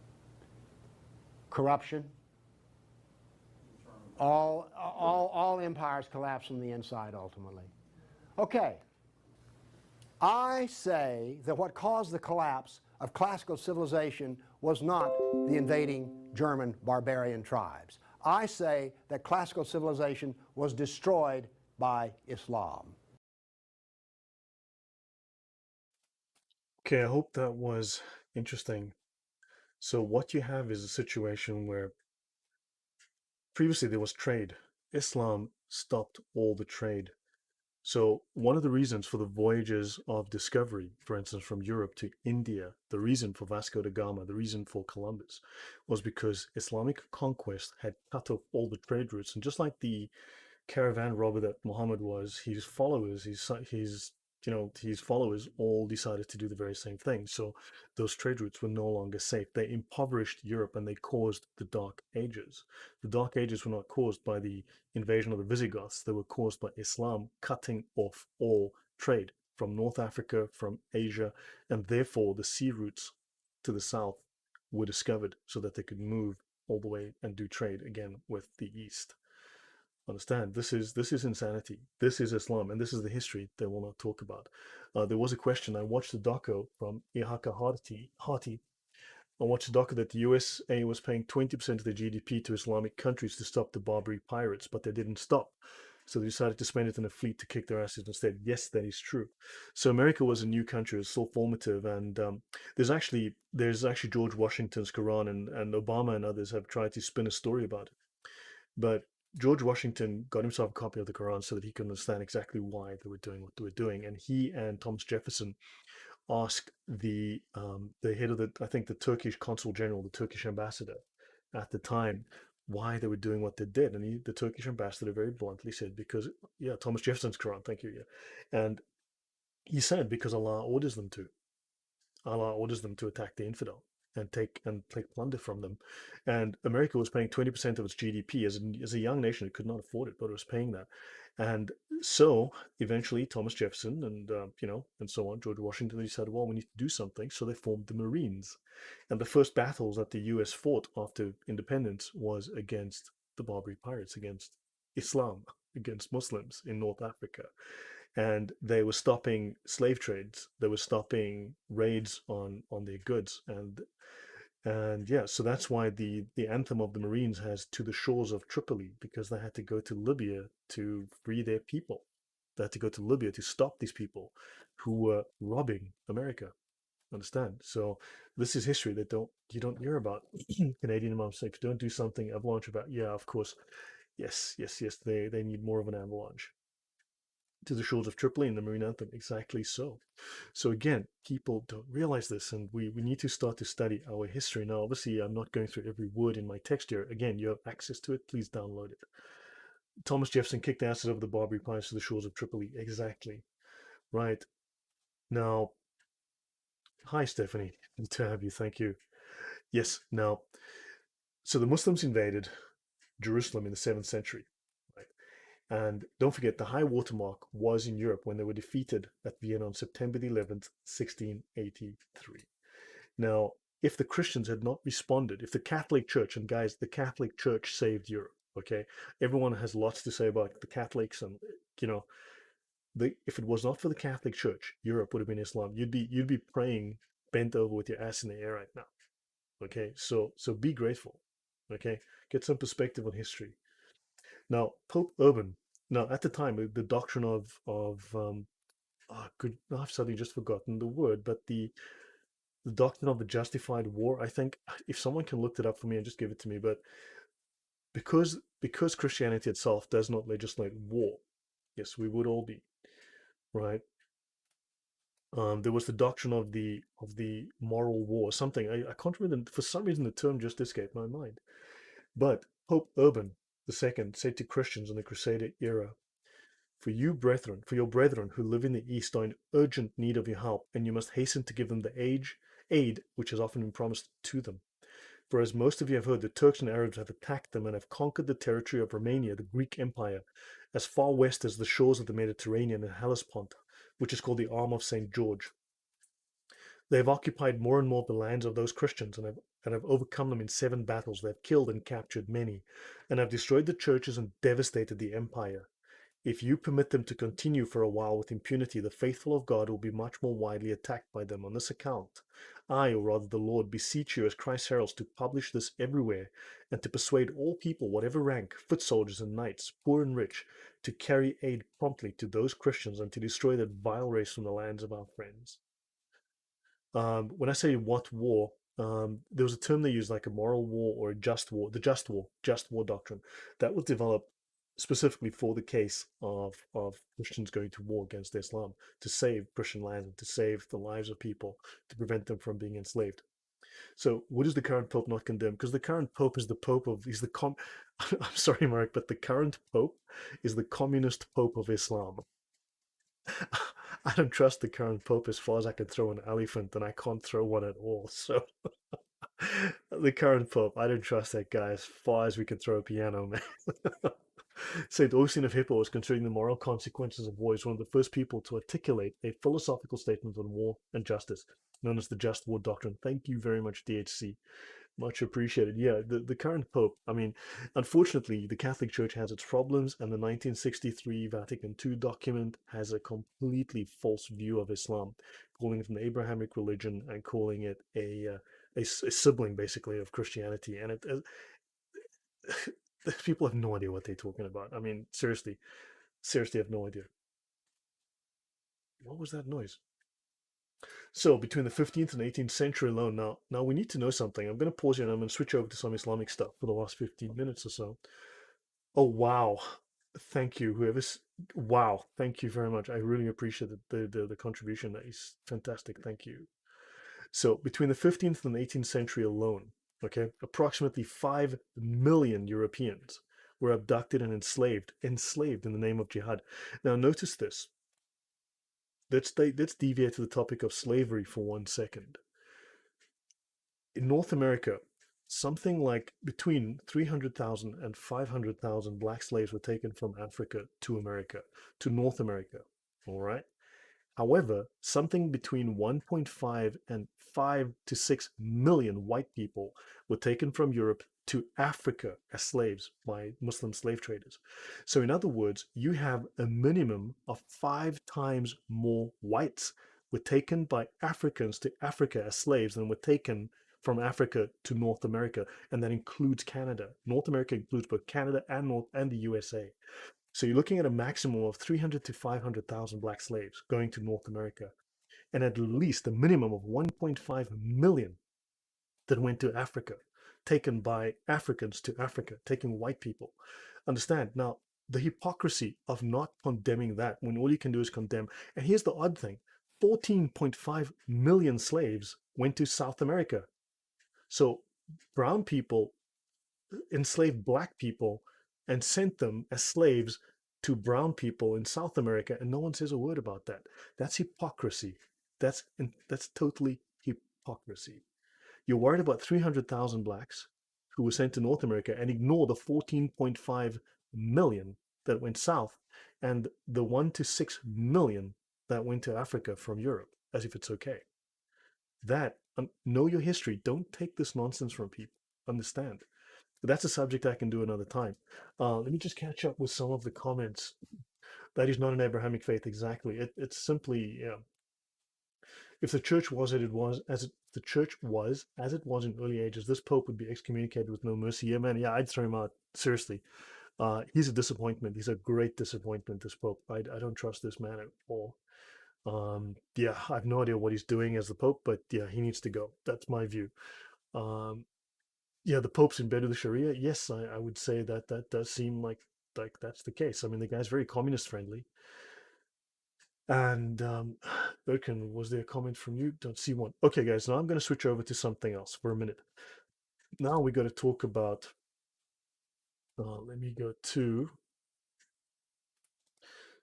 Corruption. All empires collapse from the inside ultimately. Okay. I say that what caused the collapse of classical civilization was not the invading German barbarian tribes. I say that classical civilization was destroyed by Islam. Okay, I hope that was interesting. So what you have is a situation where previously there was trade. Islam stopped all the trade. So one of the reasons for the voyages of discovery, for instance, from Europe to India, the reason for Vasco da Gama, the reason for Columbus, was because Islamic conquest had cut off all the trade routes. And just like the caravan robber that Muhammad was, his followers, his followers all decided to do the very same thing. So those trade routes were no longer safe. They impoverished Europe and they caused the Dark Ages. The Dark Ages were not caused by the invasion of the Visigoths. They were caused by Islam cutting off all trade from North Africa, from Asia, and therefore the sea routes to the south were discovered so that they could move all the way and do trade again with the East. Understand, this is insanity. This is Islam, and this is the history they will not talk about. There was a question. I watched the doco from Ihaka Hati. I watched the doco that the USA was paying 20% of their GDP to Islamic countries to stop the Barbary pirates, but they didn't stop. So they decided to spend it in a fleet to kick their asses instead. Yes, that is true. So America was a new country, it was so formative, and there's actually George Washington's Quran, and Obama and others have tried to spin a story about it. But George Washington got himself a copy of the Quran so that he could understand exactly why they were doing what they were doing. And he and Thomas Jefferson asked the head of the Turkish consul general, the Turkish ambassador at the time, why they were doing what they did. And the Turkish ambassador very bluntly said, because, yeah, Thomas Jefferson's Quran, thank you, yeah. And he said, because Allah orders them to. Allah orders them to attack the infidel and take plunder from them. And America was paying 20% of its GDP. As a young nation, it could not afford it, but it was paying that. And so eventually Thomas Jefferson and so on, George Washington, they said, well, we need to do something. So they formed the Marines. And the first battles that the US fought after independence was against the Barbary pirates, against Islam, against Muslims in North Africa. And they were stopping slave trades. They were stopping raids on their goods. And yeah, so that's why the anthem of the Marines has "To the Shores of Tripoli," because they had to go to Libya to free their people. They had to go to Libya to stop these people who were robbing America. Understand? So this is history that you don't hear about. Canadian Imams say, if you don't do something, avalanche about. Yeah, of course. Yes. They need more of an avalanche. To the Shores of Tripoli in the Marine Anthem. Exactly so. So again, people don't realize this, and we need to start to study our history. Now, obviously, I'm not going through every word in my text here. Again, you have access to it. Please download it. Thomas Jefferson kicked the asses of the Barbary pirates to the shores of Tripoli. Exactly. Right. Now, hi, Stephanie. Good to have you. Thank you. Yes. Now, so the Muslims invaded Jerusalem in the 7th century. And don't forget, the high watermark was in Europe when they were defeated at Vienna on September the 11th, 1683. Now, if the Christians had not responded, if the Catholic Church, and guys, the Catholic Church saved Europe, okay? Everyone has lots to say about the Catholics, and, you know, if it was not for the Catholic Church, Europe would have been Islam. You'd be praying bent over with your ass in the air right now. Okay, so be grateful. Okay, get some perspective on history. Now, Pope Urban. Now, at the time, the doctrine of good. I've suddenly just forgotten the word, but the doctrine of the justified war. I think if someone can look it up for me and just give it to me, but because Christianity itself does not legislate war, yes, we would all be right. There was the doctrine of the moral war, something I can't remember. For some reason, the term just escaped my mind. But Pope Urban II said to Christians in the Crusade era, for your brethren who live in the East are in urgent need of your help, and you must hasten to give them the aid which has often been promised to them. For as most of you have heard, the Turks and Arabs have attacked them and have conquered the territory of Romania, the Greek Empire, as far west as the shores of the Mediterranean and Hellespont, which is called the Arm of St. George. They have occupied more and more of the lands of those Christians and have overcome them in 7 battles. They have killed and captured many, and have destroyed the churches and devastated the empire. If you permit them to continue for a while with impunity, the faithful of God will be much more widely attacked by them. On this account, I, or rather the Lord, beseech you as Christ's heralds to publish this everywhere, and to persuade all people, whatever rank, foot soldiers and knights, poor and rich, to carry aid promptly to those Christians and to destroy that vile race from the lands of our friends. When I say what war, there was a term they used like a moral war or a just war, the just war doctrine that was developed specifically for the case of Christians going to war against Islam to save Christian lands and to save the lives of people to prevent them from being enslaved. So, what does the current pope not condemn? Because the current pope is the pope of he's the com. I'm sorry, Mark, but the current pope is the communist pope of Islam. I don't trust the current pope as far as I can throw an elephant, and I can't throw one at all. So the current pope, I don't trust that guy as far as we can throw a piano, man. Saint Augustine of Hippo was considering the moral consequences of war. He's one of the first people to articulate a philosophical statement on war and justice, known as the just war doctrine. Thank you very much, DHC. Much appreciated. Yeah, the current Pope, I mean, unfortunately, the Catholic Church has its problems, and the 1963 Vatican II document has a completely false view of Islam, calling it an Abrahamic religion and calling it a sibling, basically, of Christianity. And people have no idea what they're talking about. I mean, seriously, have no idea. What was that noise? So between the 15th and 18th century alone, now we need to know something. I'm going to pause here and I'm going to switch over to some Islamic stuff for the last 15 minutes or so. Oh wow, thank you, whoever's. Wow, thank you very much. I really appreciate the contribution. That is fantastic. Thank you. So between the 15th and 18th century alone, okay, approximately 5 million Europeans were abducted and enslaved in the name of jihad. Now notice this. Let's deviate to the topic of slavery for 1 second. In North America, something like between 300,000 and 500,000 black slaves were taken from Africa to America, to North America. All right. However, something between 1.5 and 5 to 6 million white people were taken from Europe to Africa as slaves by Muslim slave traders. So, in other words, you have a minimum of 5 times more whites were taken by Africans to Africa as slaves than were taken from Africa to North America, and that includes Canada. North America includes both Canada and the USA. So you're looking at a maximum of 300 to 500,000 black slaves going to North America, and at least a minimum of 1.5 million that went to Africa, taken by Africans to Africa, taking white people. Understand now the hypocrisy of not condemning that when all you can do is condemn. And here's the odd thing: 14.5 million slaves went to South America. So brown people enslaved black people and sent them as slaves to brown people in South America, and no one says a word about that. That's hypocrisy. That's totally hypocrisy. You're worried about 300,000 blacks who were sent to North America and ignore the 14.5 million that went south, and the 1 to 6 million that went to Africa from Europe, as if it's okay. That, know your history. Don't take this nonsense from people. Understand. But that's a subject I can do another time. Let me just catch up with some of the comments. That is not an Abrahamic faith exactly. It's simply, yeah, if the church was as it was, the church was as it was in early ages, this pope would be excommunicated with no mercy. Yeah, man. Yeah, I'd throw him out seriously. He's a disappointment. He's a great disappointment. This pope. I don't trust this man at all. Yeah, I have no idea what he's doing as the pope, but yeah, he needs to go. That's my view. Um, yeah, the pope's in bed with the Sharia. Yes, I would say that that does seem like that's the case. I mean, the guy's very communist friendly. And Birkin, was there a comment from you? Don't see one. Okay, guys, now I'm going to switch over to something else for a minute. Now we got to talk about. Let me go to.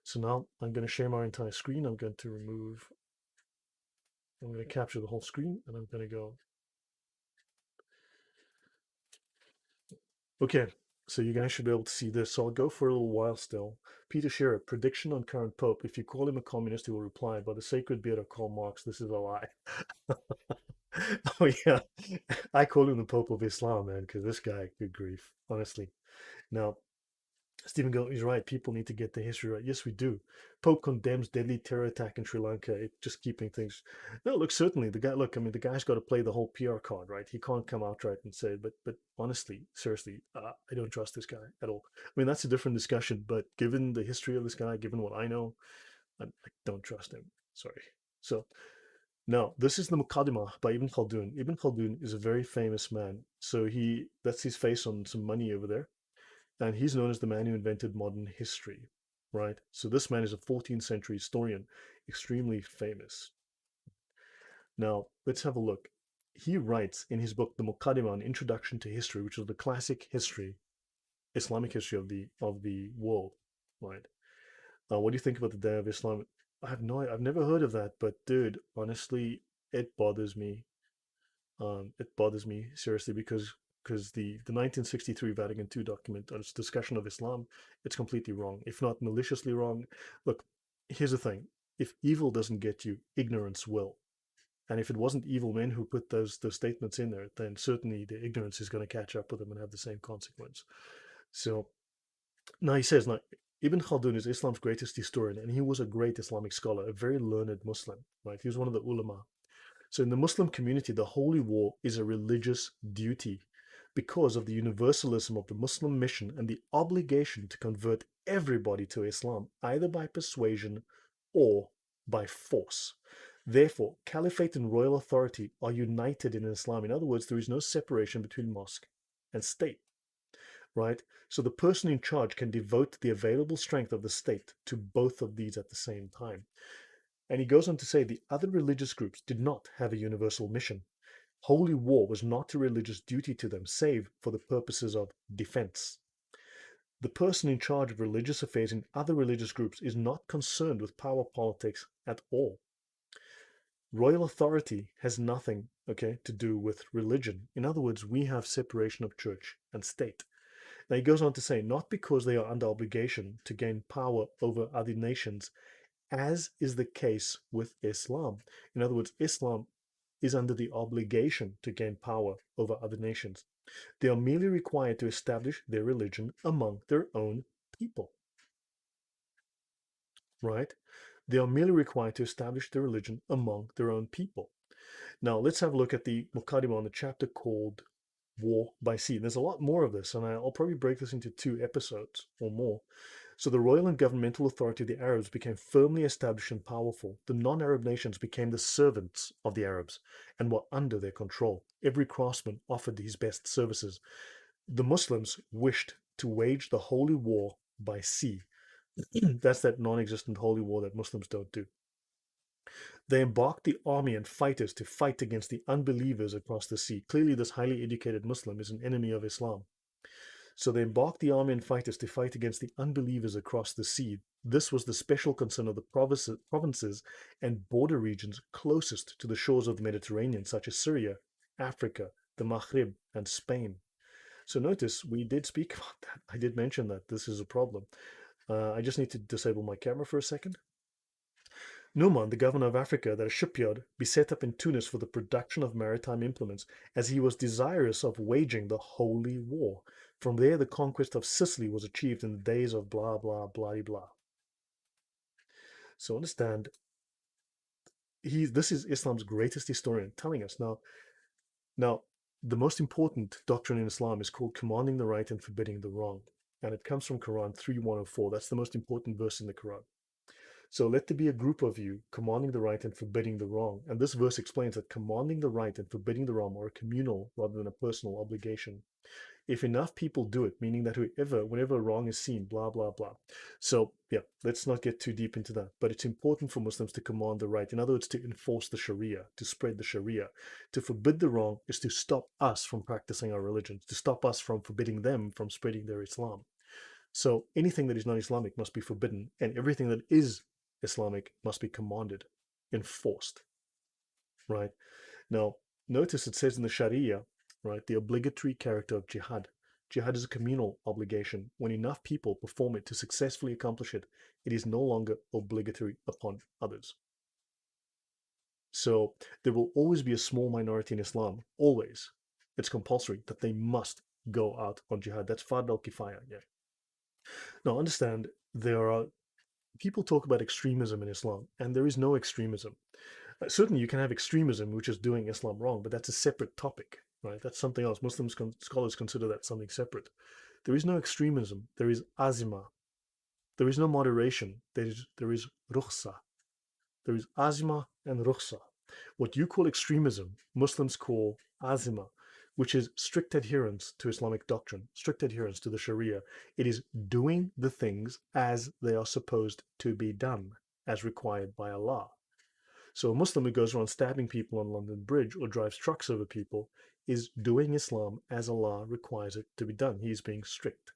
So now I'm going to share my entire screen. I'm going to remove. I'm going to capture the whole screen, and I'm going to go. Okay, so you guys should be able to see this. So I'll go for a little while still. Peter Scherer, prediction on current pope. If you call him a communist, he will reply, by the sacred beard of Karl Marx, this is a lie. Oh yeah, I call him the Pope of Islam, man, because this guy, good grief, honestly. Now, Stephen Gold is right. People need to get the history right. Yes, we do. Pope condemns deadly terror attack in Sri Lanka. It just keeping things. No, look, certainly the guy. Look, I mean, the guy's got to play the whole PR card, right? He can't come out right and say, but honestly, seriously, I don't trust this guy at all. I mean, that's a different discussion. But given the history of this guy, given what I know, I don't trust him. Sorry. So now, this is the Muqaddimah by Ibn Khaldun. Ibn Khaldun is a very famous man. So that's his face on some money over there. And he's known as the man who invented modern history, right? So this man is a 14th century historian, extremely famous. Now, let's have a look. He writes in his book, The Muqaddimah, an Introduction to History, which is the classic history, Islamic history of the world, right? What do you think about the Day of Islam? I've never heard of that, but dude, honestly, it bothers me. It bothers me seriously because the 1963 Vatican II document on its discussion of Islam, it's completely wrong, if not maliciously wrong. Look, here's the thing: if evil doesn't get you, ignorance will. And if it wasn't evil men who put those statements in there, then certainly the ignorance is going to catch up with them and have the same consequence. So now he says, now Ibn Khaldun is Islam's greatest historian, and he was a great Islamic scholar, a very learned Muslim. Right, he was one of the ulama. So in the Muslim community, the holy war is a religious duty because of the universalism of the Muslim mission and the obligation to convert everybody to Islam, either by persuasion or by force. Therefore, caliphate and royal authority are united in Islam. In other words, there is no separation between mosque and state, right? So the person in charge can devote the available strength of the state to both of these at the same time. And he goes on to say the other religious groups did not have a universal mission. Holy war was not a religious duty to them, save for the purposes of defense. The person in charge of religious affairs in other religious groups is not concerned with power politics at all. Royal authority has nothing, okay, to do with religion. In other words, we have separation of church and state. Now he goes on to say, not because they are under obligation to gain power over other nations, as is the case with Islam. In other words, Islam is under the obligation to gain power over other nations. They are merely required to establish their religion among their own people. Right? They are merely required to establish their religion among their own people. Now, let's have a look at the Muqaddimah on the chapter called War by Sea. There's a lot more of this, and I'll probably break this into 2 episodes or more. So the royal and governmental authority of the Arabs became firmly established and powerful. The non-Arab nations became the servants of the Arabs and were under their control. Every craftsman offered his best services. The Muslims wished to wage the holy war by sea. That's that non-existent holy war that Muslims don't do. They embarked the army and fighters to fight against the unbelievers across the sea. Clearly, this highly educated Muslim is an enemy of Islam. So they embarked the army and fighters to fight against the unbelievers across the sea. This was the special concern of the provinces and border regions closest to the shores of the Mediterranean, such as Syria, Africa, the Maghrib, and Spain. So notice we did speak about that. I did mention that this is a problem. I just need to disable my camera for a second. Numan, the governor of Africa, that a shipyard be set up in Tunis for the production of maritime implements, as he was desirous of waging the holy war. From there, the conquest of Sicily was achieved in the days of blah, blah, blah, blah. So understand, this is Islam's greatest historian telling us. Now, the most important doctrine in Islam is called commanding the right and forbidding the wrong. And it comes from Quran 3:104. That's the most important verse in the Quran. So let there be a group of you commanding the right and forbidding the wrong. And this verse explains that commanding the right and forbidding the wrong are a communal rather than a personal obligation. If enough people do it, meaning that whenever wrong is seen, blah, blah, blah. So, yeah, let's not get too deep into that. But it's important for Muslims to command the right. In other words, to enforce the Sharia, to spread the Sharia. To forbid the wrong is to stop us from practicing our religions, to stop us from forbidding them from spreading their Islam. So anything that is not Islamic must be forbidden, and everything that is Islamic must be commanded, enforced, right? Now, notice it says in the Sharia, right, the obligatory character of jihad. Jihad is a communal obligation. When enough people perform it to successfully accomplish it, it is no longer obligatory upon others. So there will always be a small minority in Islam, always. It's compulsory that they must go out on jihad. That's fard al-kifaya, yeah. Now understand, there are people talk about extremism in Islam, and there is no extremism. Certainly, you can have extremism, which is doing Islam wrong, but that's a separate topic, right? That's something else. Scholars consider that something separate. There is no extremism. There is azima. There is no moderation. There is rukhsa. There is azima and rukhsa. What you call extremism, Muslims call azima, which is strict adherence to Islamic doctrine, strict adherence to the Sharia. It is doing the things as they are supposed to be done, as required by Allah. So a Muslim who goes around stabbing people on London Bridge or drives trucks over people is doing Islam as Allah requires it to be done. He's being strict.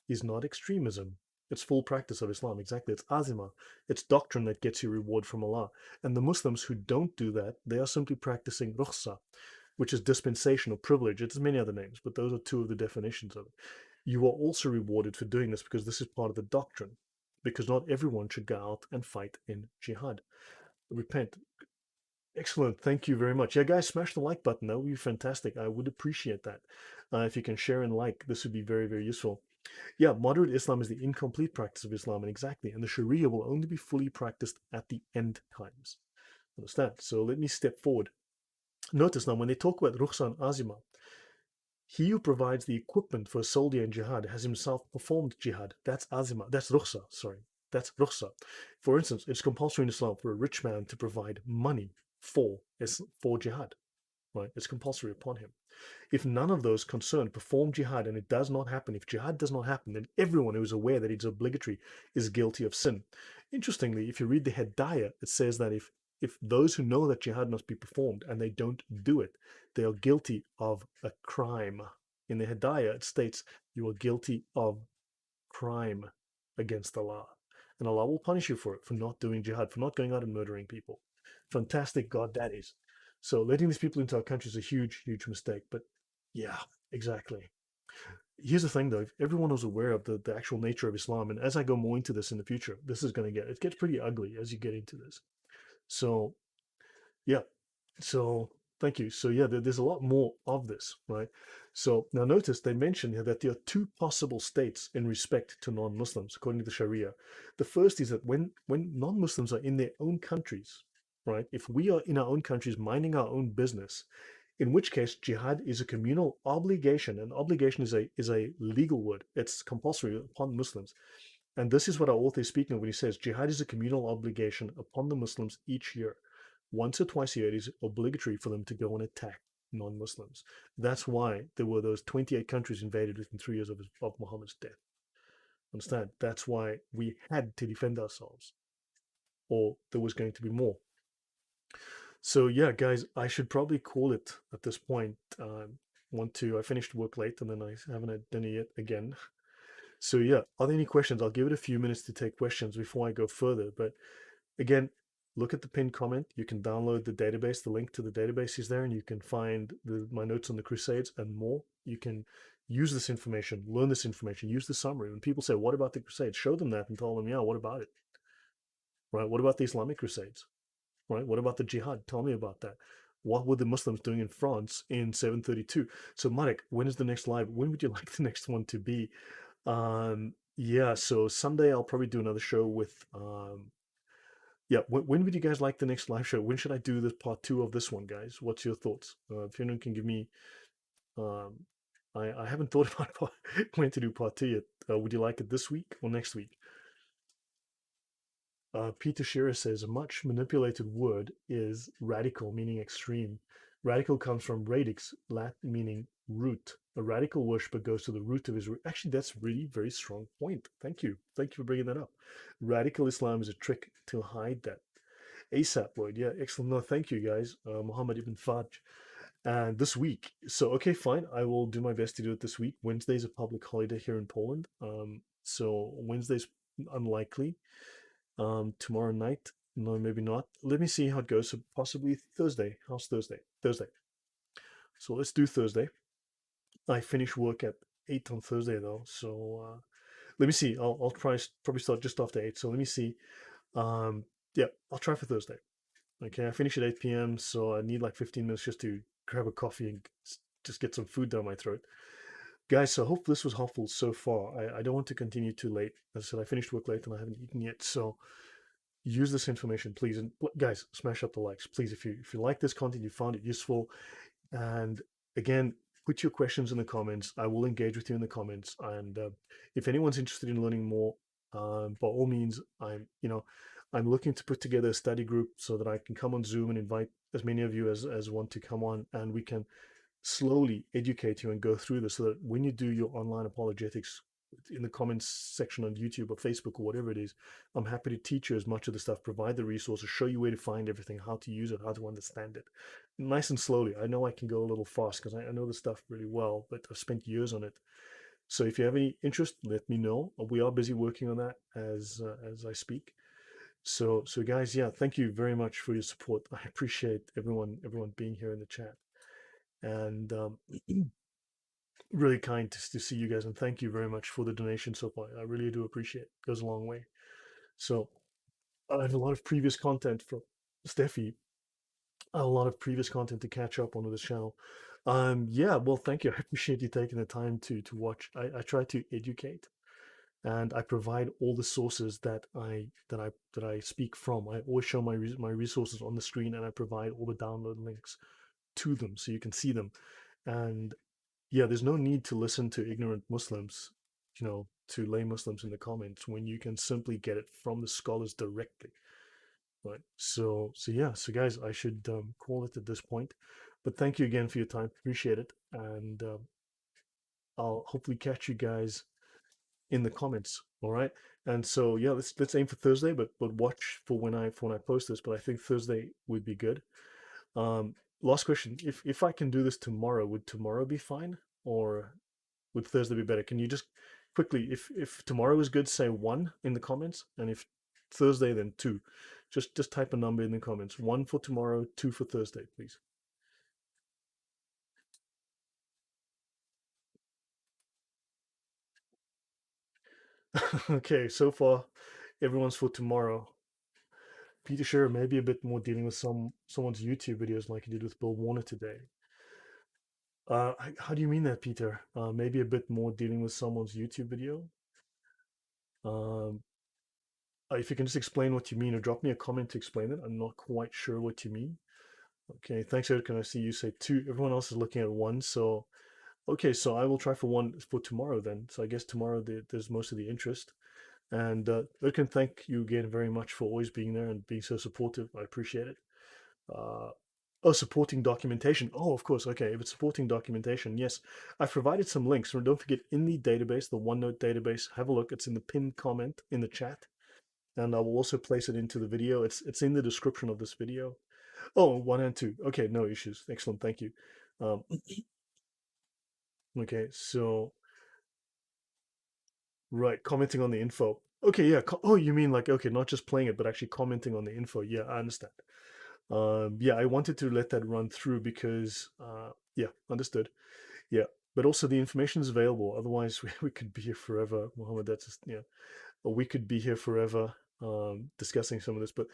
He's not extremism. It's full practice of Islam. Exactly. It's azima. It's doctrine that gets you reward from Allah. And the Muslims who don't do that, they are simply practicing rukhsa, which is dispensation or privilege. It's many other names, but those are two of the definitions of it. You are also rewarded for doing this because this is part of the doctrine, because not everyone should go out and fight in jihad. Repent. Excellent. Thank you very much. Yeah, guys, smash the like button. That would be fantastic. I would appreciate that. If you can share and like, this would be very, very useful. Yeah, moderate Islam is the incomplete practice of Islam, and exactly. And the Sharia will only be fully practiced at the end times. Understand? So let me step forward. Notice now, when they talk about rukhsa and azima, he who provides the equipment for a soldier in jihad has himself performed jihad. That's azima. That's rukhsa, sorry. That's rukhsa. For instance, it's compulsory in Islam for a rich man to provide money for jihad, right? It's compulsory upon him. If none of those concerned perform jihad and it does not happen, if jihad does not happen, then everyone who is aware that it's obligatory is guilty of sin. Interestingly, if you read the Hidayah, it says that if those who know that jihad must be performed and they don't do it, they are guilty of a crime. In the Hidayah, it states you are guilty of crime against Allah. And Allah will punish you for it, for not doing jihad, for not going out and murdering people. Fantastic God that is. So letting these people into our country is a huge, huge mistake. But yeah, exactly. Here's the thing though, if everyone was aware of the actual nature of Islam, and as I go more into this in the future, it gets pretty ugly as you get into this. So yeah, so thank you. So yeah, there's a lot more of this, right? So now notice they mention here that there are two possible states in respect to non-Muslims, according to the Sharia. The first is that when non-Muslims are in their own countries, right? If we are in our own countries minding our own business, in which case jihad is a communal obligation. And obligation is a legal word. It's compulsory upon Muslims. And this is what our author is speaking of when he says jihad is a communal obligation upon the Muslims each year. Once or twice a year, it is obligatory for them to go and attack non-Muslims. That's why there were those 28 countries invaded within 3 years of Muhammad's death. Understand? That's why we had to defend ourselves, or there was going to be more. So yeah, guys, I should probably call it at this point. I finished work late and then I haven't had dinner yet again. So yeah, are there any questions? I'll give it a few minutes to take questions before I go further. But again, look at the pinned comment. You can download the database. The link to the database is there, and you can find my notes on the Crusades and more. You can use this information, learn this information, use the summary. When people say, "What about the Crusades?" Show them that and tell them, "Yeah, what about it? Right? What about the Islamic Crusades? Right? What about the Jihad? Tell me about that. What were the Muslims doing in France in 732?" So, Marek, when is the next live? When would you like the next one to be? Yeah, so Sunday I'll probably do another show with yeah, when would you guys like the next live show? When should I do this part two of this one, guys? What's your thoughts? If anyone can give me, um, I haven't thought about when to do part two yet. Would you like it this week or next week? Peter Shearer says a much manipulated word is radical, meaning extreme. Radical comes from radix, Latin meaning root. A radical worshiper goes to the root of his root. Actually, that's really very strong point. Thank you. Thank you for bringing that up. Radical Islam is a trick to hide that. ASAP word. Yeah, excellent. No, thank you guys. Muhammad ibn Faj. And this week, so okay, fine. I will do my best to do it this week. Wednesday's a public holiday here in Poland. So Wednesday's unlikely. Tomorrow night, no, maybe not. Let me see how it goes. So possibly Thursday. How's Thursday? Thursday. So let's do Thursday. I finish work at 8 on Thursday though. So let me see. I'll try probably start just after 8. So let me see. Um, yeah, I'll try for Thursday. Okay, I finish at 8 p.m. So I need like 15 minutes just to grab a coffee and just get some food down my throat. Guys, so I hope this was helpful so far. I don't want to continue too late. As I said, I finished work late and I haven't eaten yet. So use this information, please. And guys, smash up the likes, please. If you like this content, you found it useful. And again, put your questions in the comments. I will engage with you in the comments. And if anyone's interested in learning more, by all means, I'm looking to put together a study group so that I can come on Zoom and invite as many of you as want to come on, and we can slowly educate you and go through this so that when you do your online apologetics in the comments section on YouTube or Facebook or whatever it is, I'm happy to teach you as much of the stuff, provide the resources, show you where to find everything, how to use it, how to understand it. Nice and slowly. I know I can go a little fast because I know the stuff really well, but I've spent years on it. So if you have any interest, let me know. We are busy working on that as I speak. So guys, yeah, thank you very much for your support. I appreciate everyone being here in the chat. And really kind to see you guys, and thank you very much for the donation so far. I really do appreciate it. It goes a long way. So I have a lot of previous content from Steffi, a lot of previous content to catch up on with this channel. Yeah, well, thank you. I appreciate you taking the time to watch. I try to educate, and I provide all the sources that I speak from. I always show my resources on the screen, and I provide all the download links to them so you can see them. And yeah, there's no need to listen to ignorant Muslims, to lay Muslims in the comments when you can simply get it from the scholars directly, right? So yeah, so guys, I should call it at this point, but thank you again for your time, appreciate it, and I'll hopefully catch you guys in the comments. All right, and so yeah, let's aim for Thursday, but watch for when I post this. But I think Thursday would be good. Um, Last question: if I can do this tomorrow, would tomorrow be fine, or would Thursday be better? Can you just quickly, if tomorrow is good, say 1 in the comments, and if Thursday, then 2. Just type a number in the comments. 1 for tomorrow, 2 for Thursday, please. Okay, so far everyone's for tomorrow. Peter Scherer maybe a bit more dealing with someone's YouTube videos like he did with Bill Warner today. How do you mean that, Peter? Maybe a bit more dealing with someone's YouTube video. Um, if you can just explain what you mean or drop me a comment to explain it. I'm not quite sure what you mean. Okay, thanks, Eric. Can I see you say 2? Everyone else is looking at 1. So, okay, so I will try for 1 for tomorrow then. So I guess tomorrow there's most of the interest. And Erkan, thank you again very much for always being there and being so supportive. I appreciate it. Uh, oh, supporting documentation. Oh, of course. Okay, if it's supporting documentation, yes. I've provided some links. So don't forget, in the database, the OneNote database, have a look. It's in the pinned comment in the chat. And I will also place it into the video. It's in the description of this video. Oh, 1 and 2. Okay, no issues. Excellent. Thank you. Um, okay, so right, commenting on the info. Okay, yeah. Oh, you mean like, okay, not just playing it, but actually commenting on the info. Yeah, I understand. Yeah, I wanted to let that run through because, yeah, understood. Yeah, but also the information is available. Otherwise, we could be here forever, Mohammed. That's just, yeah, or we could be here forever discussing some of this. But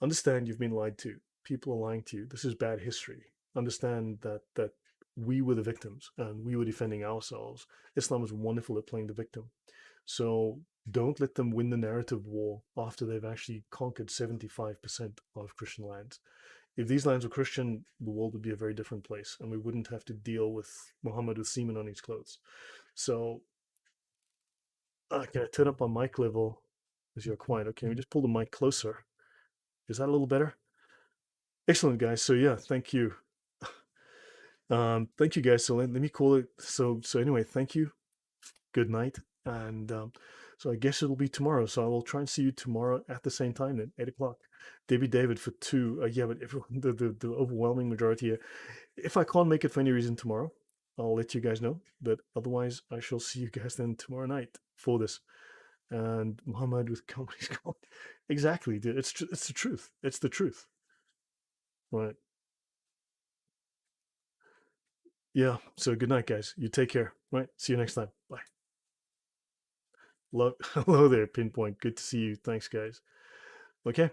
understand you've been lied to. People are lying to you. This is bad history. Understand that we were the victims and we were defending ourselves. Islam is wonderful at playing the victim. So don't let them win the narrative war after they've actually conquered 75% of Christian lands. If these lands were Christian, the world would be a very different place, and we wouldn't have to deal with Muhammad with semen on his clothes. So, can I turn up my mic level? As you're quiet, okay? We just pull the mic closer. Is that a little better? Excellent, guys. So yeah, thank you. Thank you, guys. So let me call it. So anyway, thank you. Good night, and so I guess it'll be tomorrow. So I will try and see you tomorrow at the same time then, 8 o'clock. Debbie David for 2. Yeah, but everyone, the overwhelming majority here. If I can't make it for any reason tomorrow, I'll let you guys know. But otherwise, I shall see you guys then tomorrow night for this. And Muhammad with companies called. Exactly, dude. It's the truth. It's the truth. Right. Yeah. So good night, guys. You take care. Right. See you next time. Bye. Hello there, Pinpoint. Good to see you. Thanks, guys. Okay.